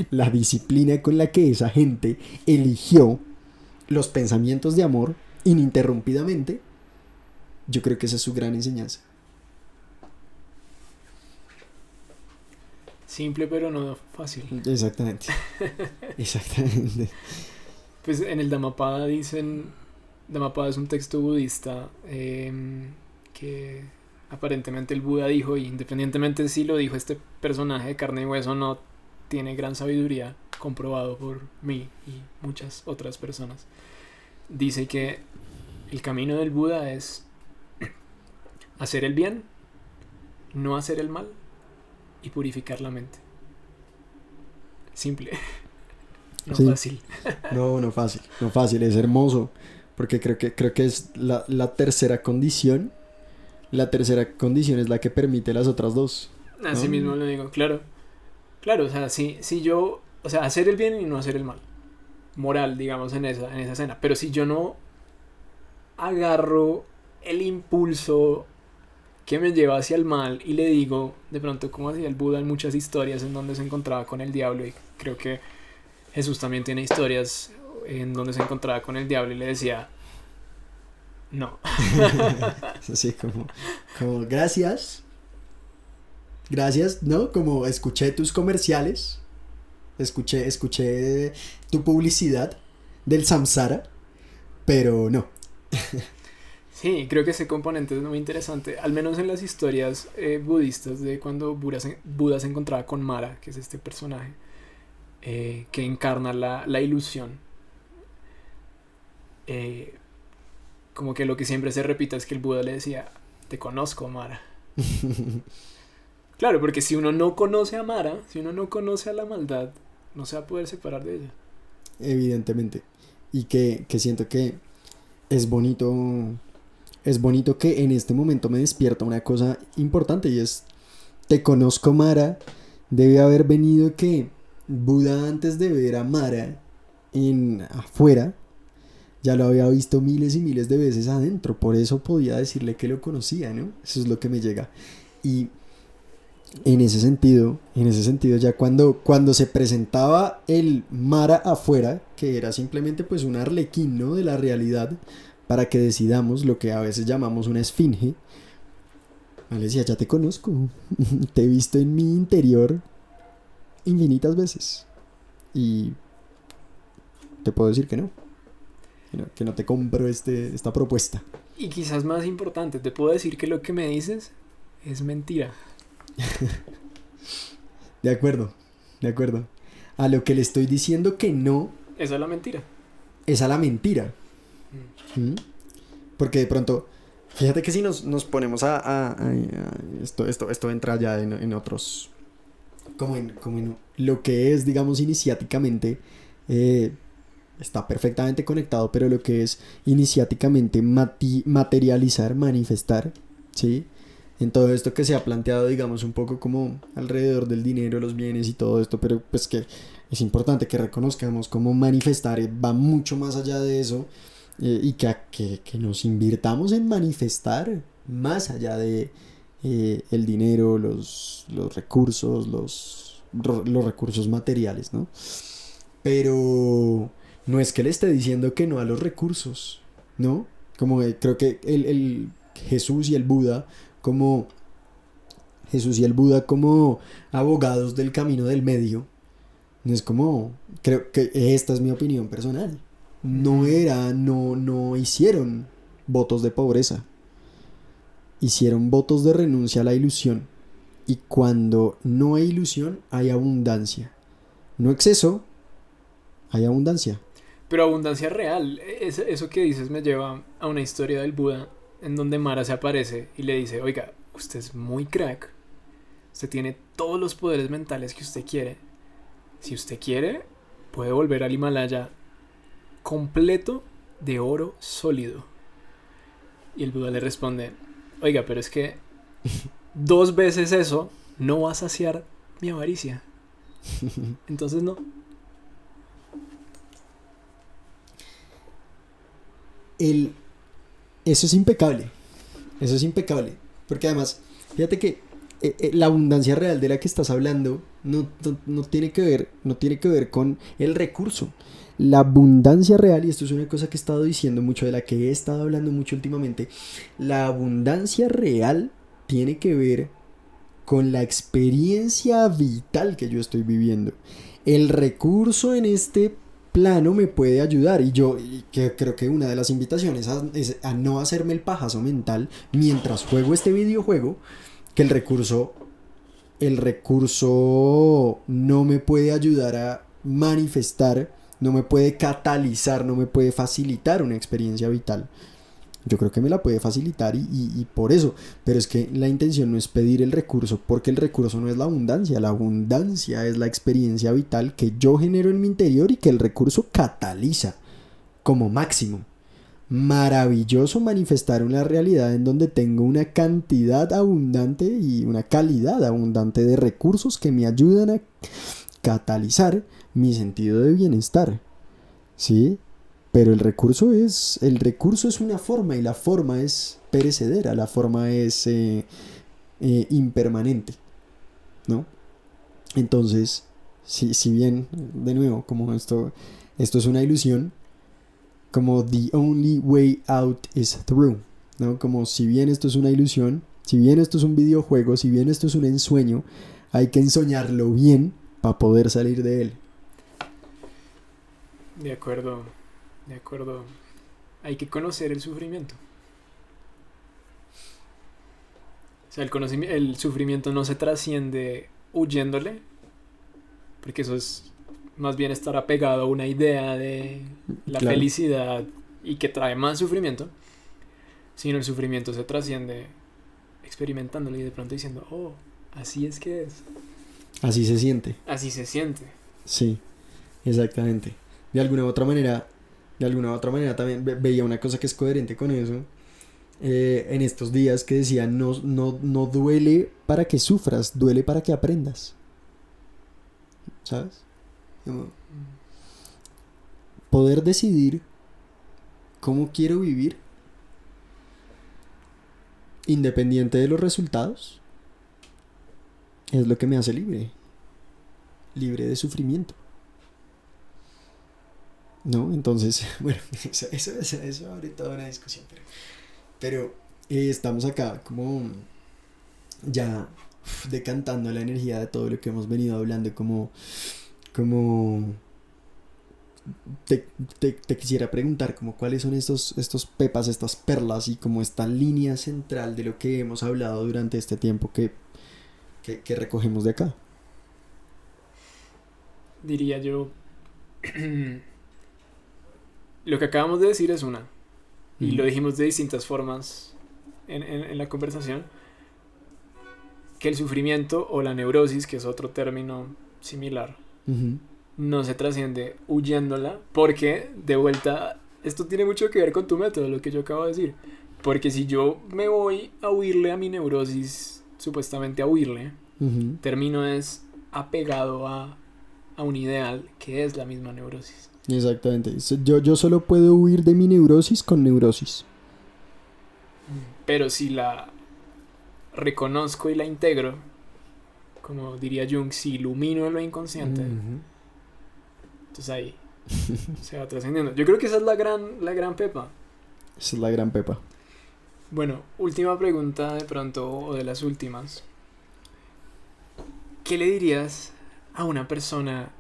B: la disciplina con la que esa gente eligió los pensamientos de amor ininterrumpidamente, yo creo que esa es su gran enseñanza.
A: Simple pero no fácil.
B: Exactamente. Exactamente.
A: Pues en el Dhammapada Dhammapada es un texto budista que aparentemente el Buda dijo, y independientemente si lo dijo este personaje de carne y hueso, no tiene gran sabiduría, comprobado por mí y muchas otras personas. Dice que el camino del Buda es hacer el bien, no hacer el mal y purificar la mente. Simple. No
B: Sí.
A: fácil.
B: No fácil, es hermoso, porque creo que es la tercera condición. La tercera condición es la que permite las otras dos,
A: Así
B: ¿no?
A: mismo lo digo, claro. Claro, o sea, si yo, o sea, hacer el bien y no hacer el mal. Moral, digamos, en esa escena. Pero si yo no agarro el impulso que me lleva hacia el mal y le digo, de pronto como hacía el Buda en muchas historias en donde se encontraba con el diablo, y creo que Jesús también tiene historias en donde se encontraba con el diablo y le decía, no.
B: Así como gracias, gracias, ¿no? Como escuché tus comerciales, escuché tu publicidad del samsara, pero no.
A: Sí, creo que ese componente es muy interesante, al menos en las historias budistas de cuando Buda se encontraba con Mara, que es este personaje que encarna la ilusión. Eh, Como que lo que siempre se repite es que el Buda le decía, te conozco, Mara. Claro, porque si uno no conoce a Mara, si uno no conoce a la maldad, no se va a poder separar de ella.
B: Evidentemente. Y que siento que es bonito. Es bonito que en este momento me despierta una cosa importante y es, te conozco, Mara. Debe haber venido que Buda, antes de ver a Mara en afuera, ya lo había visto miles y miles de veces adentro. Por eso podía decirle que lo conocía, ¿no? Eso es lo que me llega. Y en ese sentido ya cuando se presentaba el Mara afuera, que era simplemente pues un arlequín, ¿no? De la realidad, para que decidamos lo que a veces llamamos una esfinge, le decía, ya te conozco, te he visto en mi interior infinitas veces y te puedo decir que no te compro esta propuesta.
A: Y quizás más importante, te puedo decir que lo que me dices es mentira.
B: De acuerdo, de acuerdo. A lo que le estoy diciendo que no
A: Esa es la mentira.
B: es a la mentira. ¿Mm? Porque de pronto, fíjate que si nos ponemos a esto entra ya en otros, como en lo que es, digamos, iniciáticamente, está perfectamente conectado, pero lo que es iniciáticamente materializar, manifestar, ¿sí? En todo esto que se ha planteado, digamos, un poco como alrededor del dinero, los bienes y todo esto, pero pues que es importante que reconozcamos cómo manifestar va mucho más allá de eso, y que nos invirtamos en manifestar más allá de el dinero, los recursos, los recursos materiales, ¿no? Pero no es que le esté diciendo que no a los recursos, ¿no? Como creo que el Jesús y el Buda como abogados del camino del medio, no es como, creo que esta es mi opinión personal, no hicieron votos de pobreza, hicieron votos de renuncia a la ilusión, y cuando no hay ilusión hay abundancia, no exceso, hay abundancia.
A: Pero abundancia real. Eso que dices me lleva a una historia del Buda en donde Mara se aparece y le dice, oiga, usted es muy crack. Usted tiene todos los poderes mentales que usted quiere. Si usted quiere, puede volver al Himalaya completo de oro sólido. Y el Buda le responde, oiga, pero es que 2 veces eso no va a saciar mi avaricia. Entonces no.
B: Eso es impecable. Eso es impecable. Porque además, fíjate que la abundancia real de la que estás hablando no tiene que ver con el recurso. La abundancia real, y esto es una cosa que he estado diciendo mucho, de la que he estado hablando mucho últimamente, la abundancia real tiene que ver con la experiencia vital que yo estoy viviendo. El recurso en este plano me puede ayudar, y que creo que una de las invitaciones es a no hacerme el pajazo mental mientras juego este videojuego, que el recurso no me puede ayudar a manifestar, no me puede catalizar, no me puede facilitar una experiencia vital. Yo creo que me la puede facilitar y por eso, pero es que la intención no es pedir el recurso, porque el recurso no es la abundancia es la experiencia vital que yo genero en mi interior y que el recurso cataliza como máximo. Maravilloso manifestar una realidad en donde tengo una cantidad abundante y una calidad abundante de recursos que me ayudan a catalizar mi sentido de bienestar, ¿sí? Pero el recurso es una forma, y la forma es perecedera, la forma es impermanente, ¿no? Entonces, si bien, de nuevo, como esto es una ilusión, como the only way out is through, ¿no? Como si bien esto es una ilusión, si bien esto es un videojuego, si bien esto es un ensueño, hay que ensoñarlo bien para poder salir de él.
A: De acuerdo, de acuerdo. Hay que conocer el sufrimiento. O sea, el sufrimiento no se trasciende huyéndole, porque eso es más bien estar apegado a una idea de la
B: Claro.
A: felicidad y que trae más sufrimiento, sino el sufrimiento se trasciende experimentándolo y de pronto diciendo, oh, así es que es.
B: Así se siente.
A: Así se siente.
B: Sí, exactamente. De alguna u otra manera también veía una cosa que es coherente con eso. En estos días que decía, no duele para que sufras, duele para que aprendas. ¿Sabes? Como poder decidir cómo quiero vivir, independiente de los resultados, es lo que me hace libre. Libre de sufrimiento. ¿No? Entonces, bueno, eso abre toda una discusión. Pero estamos acá como ya decantando la energía de todo lo que hemos venido hablando, como te quisiera preguntar como cuáles son estos pepas, estas perlas y como esta línea central de lo que hemos hablado durante este tiempo que recogemos de acá.
A: Diría yo, lo que acabamos de decir es una, y lo dijimos de distintas formas en la conversación, que el sufrimiento o la neurosis, que es otro término similar, no se trasciende huyéndola, porque de vuelta, esto tiene mucho que ver con tu método, lo que yo acabo de decir, porque si yo me voy a huirle a mi neurosis, supuestamente a huirle, termino es apegado a un ideal que es la misma neurosis.
B: Exactamente. Yo solo puedo huir de mi neurosis con neurosis.
A: Pero si la reconozco y la integro, como diría Jung, si ilumino lo inconsciente, entonces ahí se va trascendiendo. Yo creo que esa es la gran pepa.
B: Esa es la gran pepa.
A: Bueno, última pregunta de pronto, o de las últimas. ¿Qué le dirías a una persona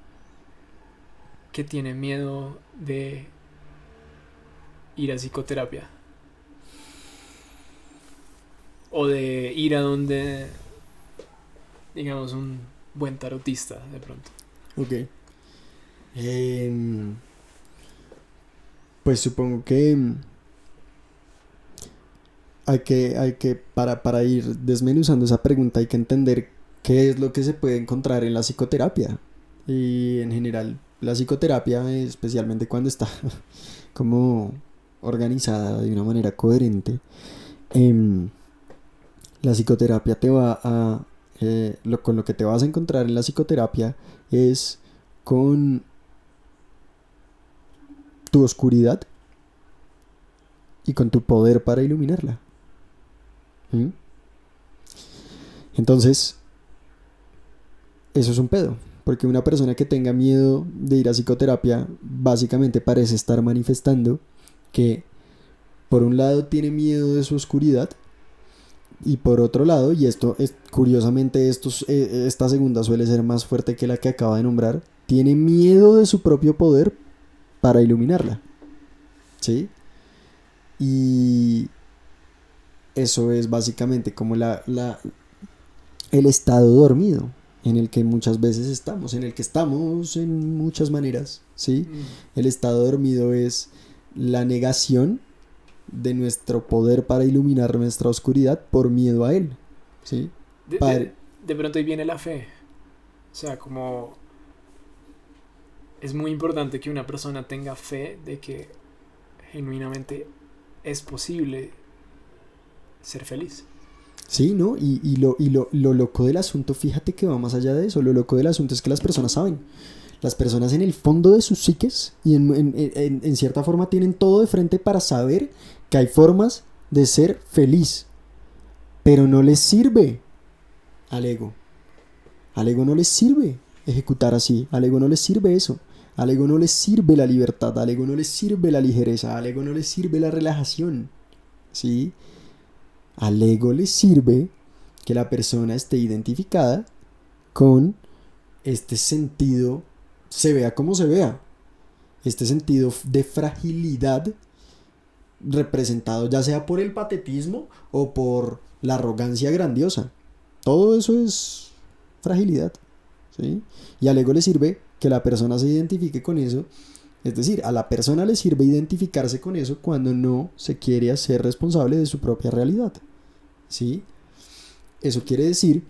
A: que tiene miedo de ir a psicoterapia? O de ir a donde, digamos, un buen tarotista de pronto.
B: Ok. Pues supongo que hay que para ir desmenuzando esa pregunta hay que entender qué es lo que se puede encontrar en la psicoterapia. Y en general, la psicoterapia, especialmente cuando está como organizada de una manera coherente, la psicoterapia te va a... con lo que te vas a encontrar en la psicoterapia es con tu oscuridad y con tu poder para iluminarla. Entonces, eso es un pedo, porque una persona que tenga miedo de ir a psicoterapia básicamente parece estar manifestando que por un lado tiene miedo de su oscuridad y por otro lado, y esto es curiosamente esta segunda suele ser más fuerte que la que acaba de nombrar, tiene miedo de su propio poder para iluminarla. ¿Sí? Y eso es básicamente como el estado dormido en el que muchas veces estamos, en el que estamos en muchas maneras, ¿sí? El estado dormido es la negación de nuestro poder para iluminar nuestra oscuridad por miedo a él, ¿sí?
A: De pronto ahí viene la fe. O sea, como es muy importante que una persona tenga fe de que genuinamente es posible ser feliz.
B: Sí, ¿no? Y lo loco del asunto, fíjate que va más allá de eso. Lo loco del asunto es que las personas saben. Las personas en el fondo de sus psiques y en cierta forma tienen todo de frente para saber que hay formas de ser feliz, pero no les sirve al ego. Al ego no les sirve ejecutar así, al ego no les sirve eso, al ego no les sirve la libertad, al ego no les sirve la ligereza, al ego no les sirve la relajación, ¿sí? Al ego les sirve que la persona esté identificada con este sentido, se vea como se vea, este sentido de fragilidad representado ya sea por el patetismo o por la arrogancia grandiosa. Todo eso es fragilidad, ¿sí? Y al ego le sirve que la persona se identifique con eso. Es decir, a la persona le sirve identificarse con eso cuando no se quiere hacer responsable de su propia realidad, ¿sí? Eso quiere decir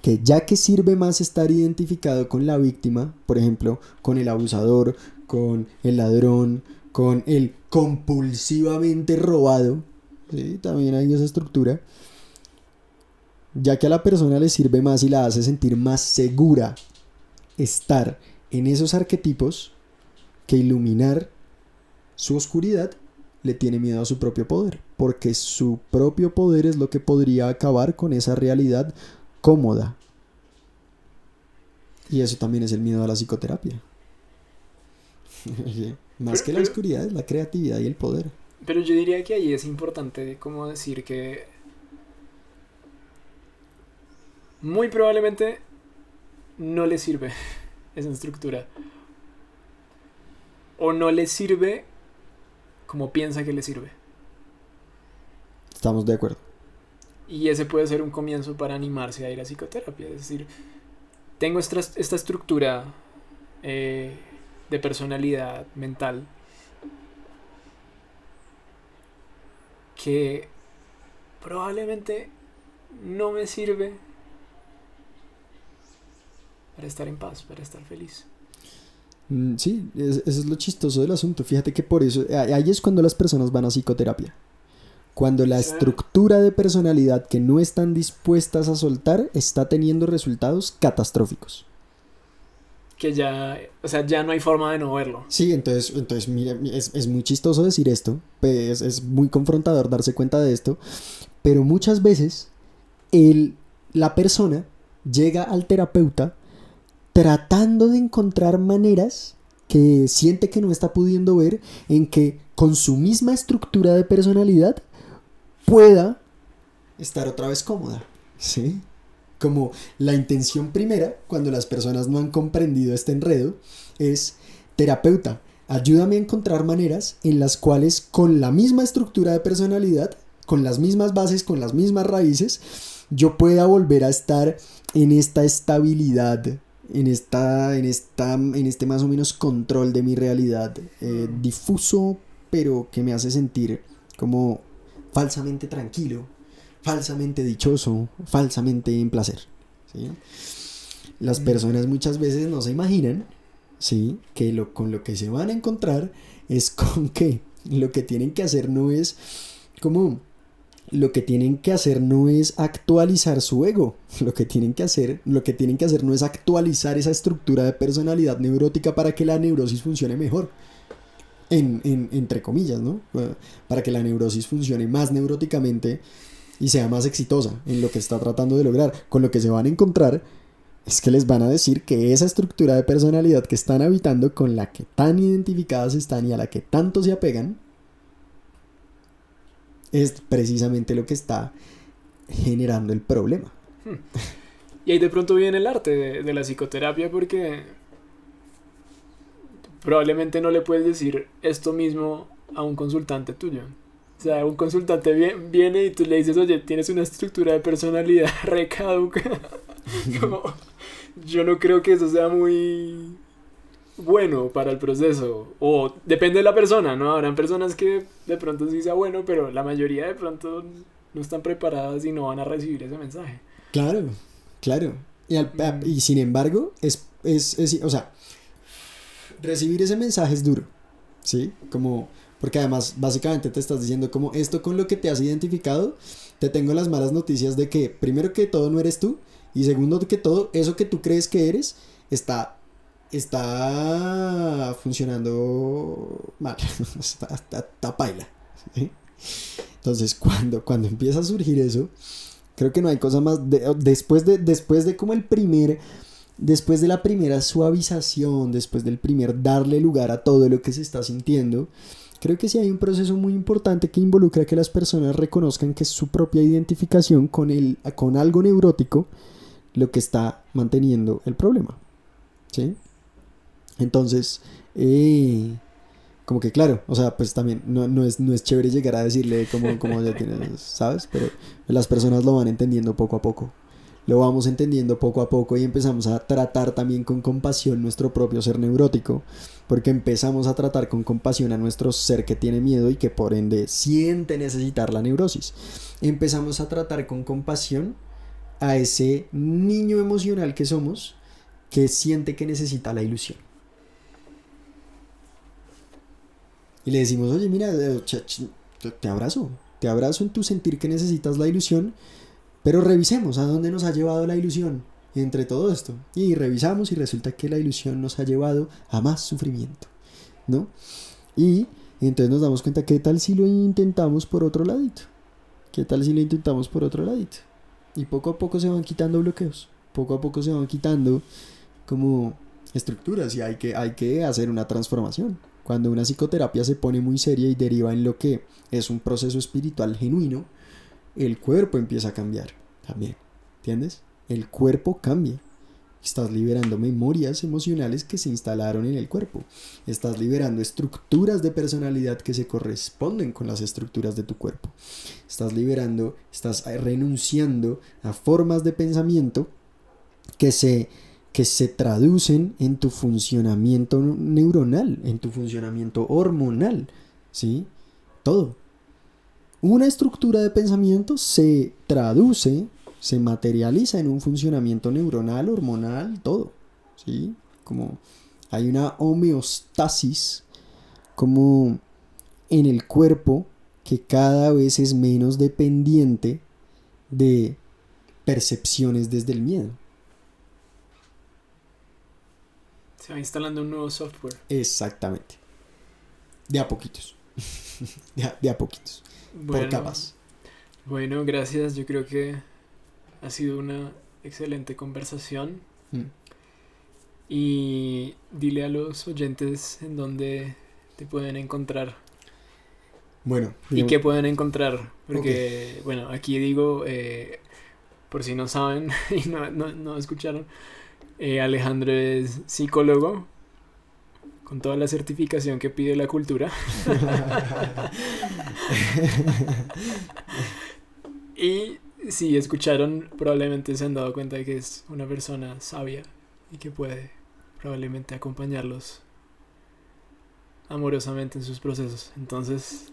B: que ya que sirve más estar identificado con la víctima, por ejemplo, con el abusador, con el ladrón, con el compulsivamente robado, ¿sí? También hay esa estructura. Ya que a la persona le sirve más y la hace sentir más segura estar en esos arquetipos, que iluminar su oscuridad, le tiene miedo a su propio poder, porque su propio poder es lo que podría acabar con esa realidad cómoda. Y eso también es el miedo a la psicoterapia. Más que la oscuridad es la creatividad y el poder.
A: Pero yo diría que ahí es importante como decir que muy probablemente no le sirve esa estructura. O no le sirve como piensa que le sirve.
B: Estamos de acuerdo.
A: Y ese puede ser un comienzo para animarse a ir a psicoterapia. Es decir, tengo esta estructura de personalidad mental que probablemente no me sirve para estar en paz, para estar feliz.
B: Sí, eso es lo chistoso del asunto. Fíjate que por eso, ahí es cuando las personas van a psicoterapia. Cuando la estructura de personalidad que no están dispuestas a soltar está teniendo resultados catastróficos.
A: Que ya, o sea, ya no hay forma de no verlo.
B: Sí, entonces mira, es muy chistoso decir esto, pues es muy confrontador darse cuenta de esto, pero muchas veces la persona llega al terapeuta tratando de encontrar maneras que siente que no está pudiendo ver en que con su misma estructura de personalidad pueda estar otra vez cómoda, ¿sí? Como la intención primera, cuando las personas no han comprendido este enredo, es: terapeuta, ayúdame a encontrar maneras en las cuales con la misma estructura de personalidad, con las mismas bases, con las mismas raíces, yo pueda volver a estar en esta estabilidad, en este más o menos control de mi realidad, difuso, pero que me hace sentir como falsamente tranquilo, falsamente dichoso, falsamente en placer, ¿sí? Las personas muchas veces no se imaginan, ¿sí?, que con lo que se van a encontrar es con que lo que tienen que hacer no es actualizar su ego. Lo que tienen que hacer no es actualizar esa estructura de personalidad neurótica para que la neurosis funcione mejor. Entre comillas, ¿no? Para que la neurosis funcione más neuróticamente y sea más exitosa en lo que está tratando de lograr. Con lo que se van a encontrar es que les van a decir que esa estructura de personalidad que están habitando, con la que tan identificadas están y a la que tanto se apegan, es precisamente lo que está generando el problema.
A: Y ahí de pronto viene el arte de la psicoterapia, porque probablemente no le puedes decir esto mismo a un consultante tuyo. O sea, un consultante viene y tú le dices: oye, tienes una estructura de personalidad re caduca. Como, yo no creo que eso sea muy bueno para el proceso. O depende de la persona, ¿no? Habrán personas que de pronto sí sea bueno, pero la mayoría de pronto no están preparadas y no van a recibir ese mensaje.
B: Claro. Y sin embargo, o sea, recibir ese mensaje es duro, ¿sí? Como, porque además básicamente te estás diciendo como: esto con lo que te has identificado, te tengo las malas noticias de que primero que todo no eres tú, y segundo que todo, eso que tú crees que eres está funcionando mal. está paila, ¿sí? Entonces, cuando empieza a surgir eso, creo que no hay cosa más, después de como después de la primera suavización, después del primer darle lugar a todo lo que se está sintiendo, creo que sí hay un proceso muy importante que involucra que las personas reconozcan que es su propia identificación con algo neurótico lo que está manteniendo el problema, ¿sí? Entonces, como que claro, o sea, pues también no es chévere llegar a decirle como ya tienes, ¿sabes? Pero las personas lo van entendiendo poco a poco. Lo vamos entendiendo poco a poco y empezamos a tratar también con compasión nuestro propio ser neurótico, porque empezamos a tratar con compasión a nuestro ser que tiene miedo y que por ende siente necesitar la neurosis. Empezamos a tratar con compasión a ese niño emocional que somos, que siente que necesita la ilusión. Y le decimos, oye, mira, te abrazo en tu sentir que necesitas la ilusión, pero revisemos a dónde nos ha llevado la ilusión entre todo esto. Y revisamos y resulta que la ilusión nos ha llevado a más sufrimiento, ¿no? Y entonces nos damos cuenta, ¿qué tal si lo intentamos por otro ladito? ¿Qué tal si lo intentamos por otro ladito? Y poco a poco se van quitando bloqueos, poco a poco se van quitando como estructuras y hay que hacer una transformación. Cuando una psicoterapia se pone muy seria y deriva en lo que es un proceso espiritual genuino, el cuerpo empieza a cambiar también, ¿entiendes? El cuerpo cambia. Estás liberando memorias emocionales que se instalaron en el cuerpo. Estás liberando estructuras de personalidad que se corresponden con las estructuras de tu cuerpo. Estás renunciando a formas de pensamiento que se traducen en tu funcionamiento neuronal, en tu funcionamiento hormonal, ¿sí? Todo. Una estructura de pensamiento se traduce, se materializa en un funcionamiento neuronal, hormonal, todo, ¿sí? Como hay una homeostasis como en el cuerpo que cada vez es menos dependiente de percepciones desde el miedo.
A: Se va instalando un nuevo software.
B: Exactamente. De a poquitos. de a poquitos.
A: Bueno,
B: por capas.
A: Bueno, gracias. Yo creo que ha sido una excelente conversación. Y dile a los oyentes en dónde te pueden encontrar.
B: Bueno.
A: ¿Y qué pueden encontrar? Porque, bueno, aquí digo, por si no saben y no escucharon, Alejandro es psicólogo con toda la certificación que pide la cultura. Y si escucharon, probablemente se han dado cuenta de que es una persona sabia y que puede probablemente acompañarlos amorosamente en sus procesos. Entonces,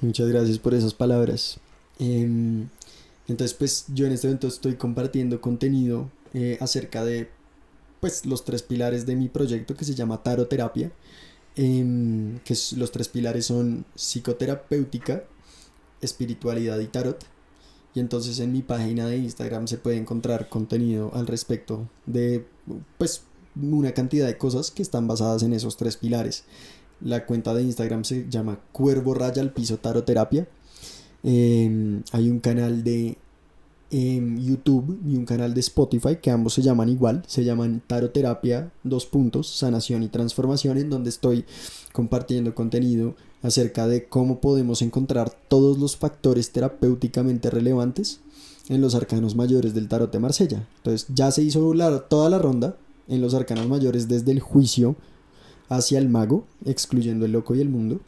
B: muchas gracias por esas palabras. Entonces, pues yo en este momento estoy compartiendo contenido acerca de pues los 3 pilares de mi proyecto que se llama Taroterapia. Los 3 pilares son psicoterapéutica, espiritualidad y tarot. Y entonces en mi página de Instagram se puede encontrar contenido al respecto de pues una cantidad de cosas que están basadas en esos 3 pilares. La cuenta de Instagram se llama Cuervo_Taroterapia. Hay un canal de YouTube y un canal de Spotify que ambos se llaman igual, se llaman Taroterapia, sanación y transformación, en donde estoy compartiendo contenido acerca de cómo podemos encontrar todos los factores terapéuticamente relevantes en los arcanos mayores del tarot de Marsella. Entonces ya se hizo toda la ronda en los arcanos mayores, desde el juicio hacia el mago, excluyendo el loco y el mundo.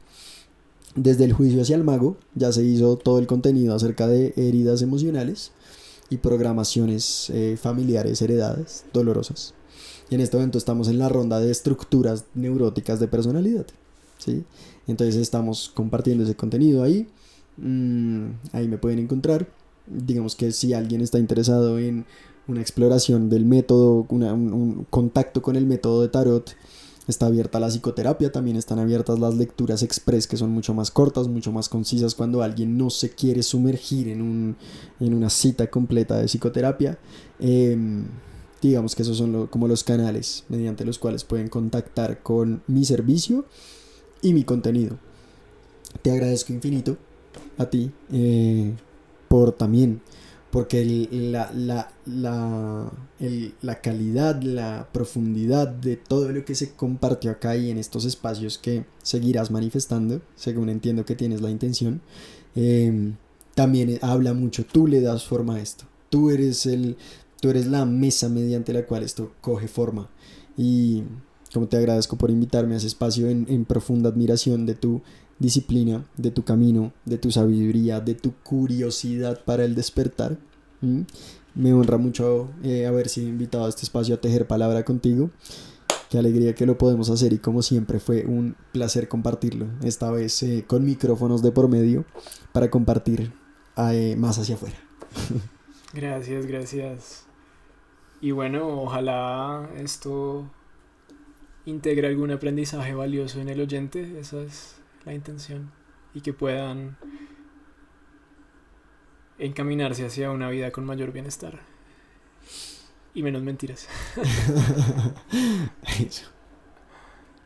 B: Desde el juicio hacia el mago ya se hizo todo el contenido acerca de heridas emocionales y programaciones familiares heredadas, dolorosas. Y en este momento estamos en la ronda de estructuras neuróticas de personalidad, ¿sí? Entonces estamos compartiendo ese contenido ahí. Ahí me pueden encontrar. Digamos que si alguien está interesado en una exploración del método, un contacto con el método de tarot, está abierta la psicoterapia, también están abiertas las lecturas express, que son mucho más cortas, mucho más concisas cuando alguien no se quiere sumergir en una cita completa de psicoterapia. Digamos que esos son como los canales mediante los cuales pueden contactar con mi servicio y mi contenido. Te agradezco infinito a ti por también, porque la calidad, la profundidad de todo lo que se compartió acá y en estos espacios que seguirás manifestando, según entiendo que tienes la intención, eh, también habla mucho, tú le das forma a esto, tú eres la mesa mediante la cual esto coge forma y como te agradezco por invitarme a ese espacio en profunda admiración de tu disciplina, de tu camino, de tu sabiduría, de tu curiosidad para el despertar. ¿Mm? Me honra mucho haber sido invitado a este espacio a tejer palabra contigo. Qué alegría que lo podemos hacer y como siempre fue un placer compartirlo. Esta vez con micrófonos de por medio para compartir más hacia afuera.
A: Gracias, gracias. Y bueno, ojalá esto integre algún aprendizaje valioso en el oyente, esa es la intención. Y que puedan encaminarse hacia una vida con mayor bienestar y menos mentiras.
B: Eso.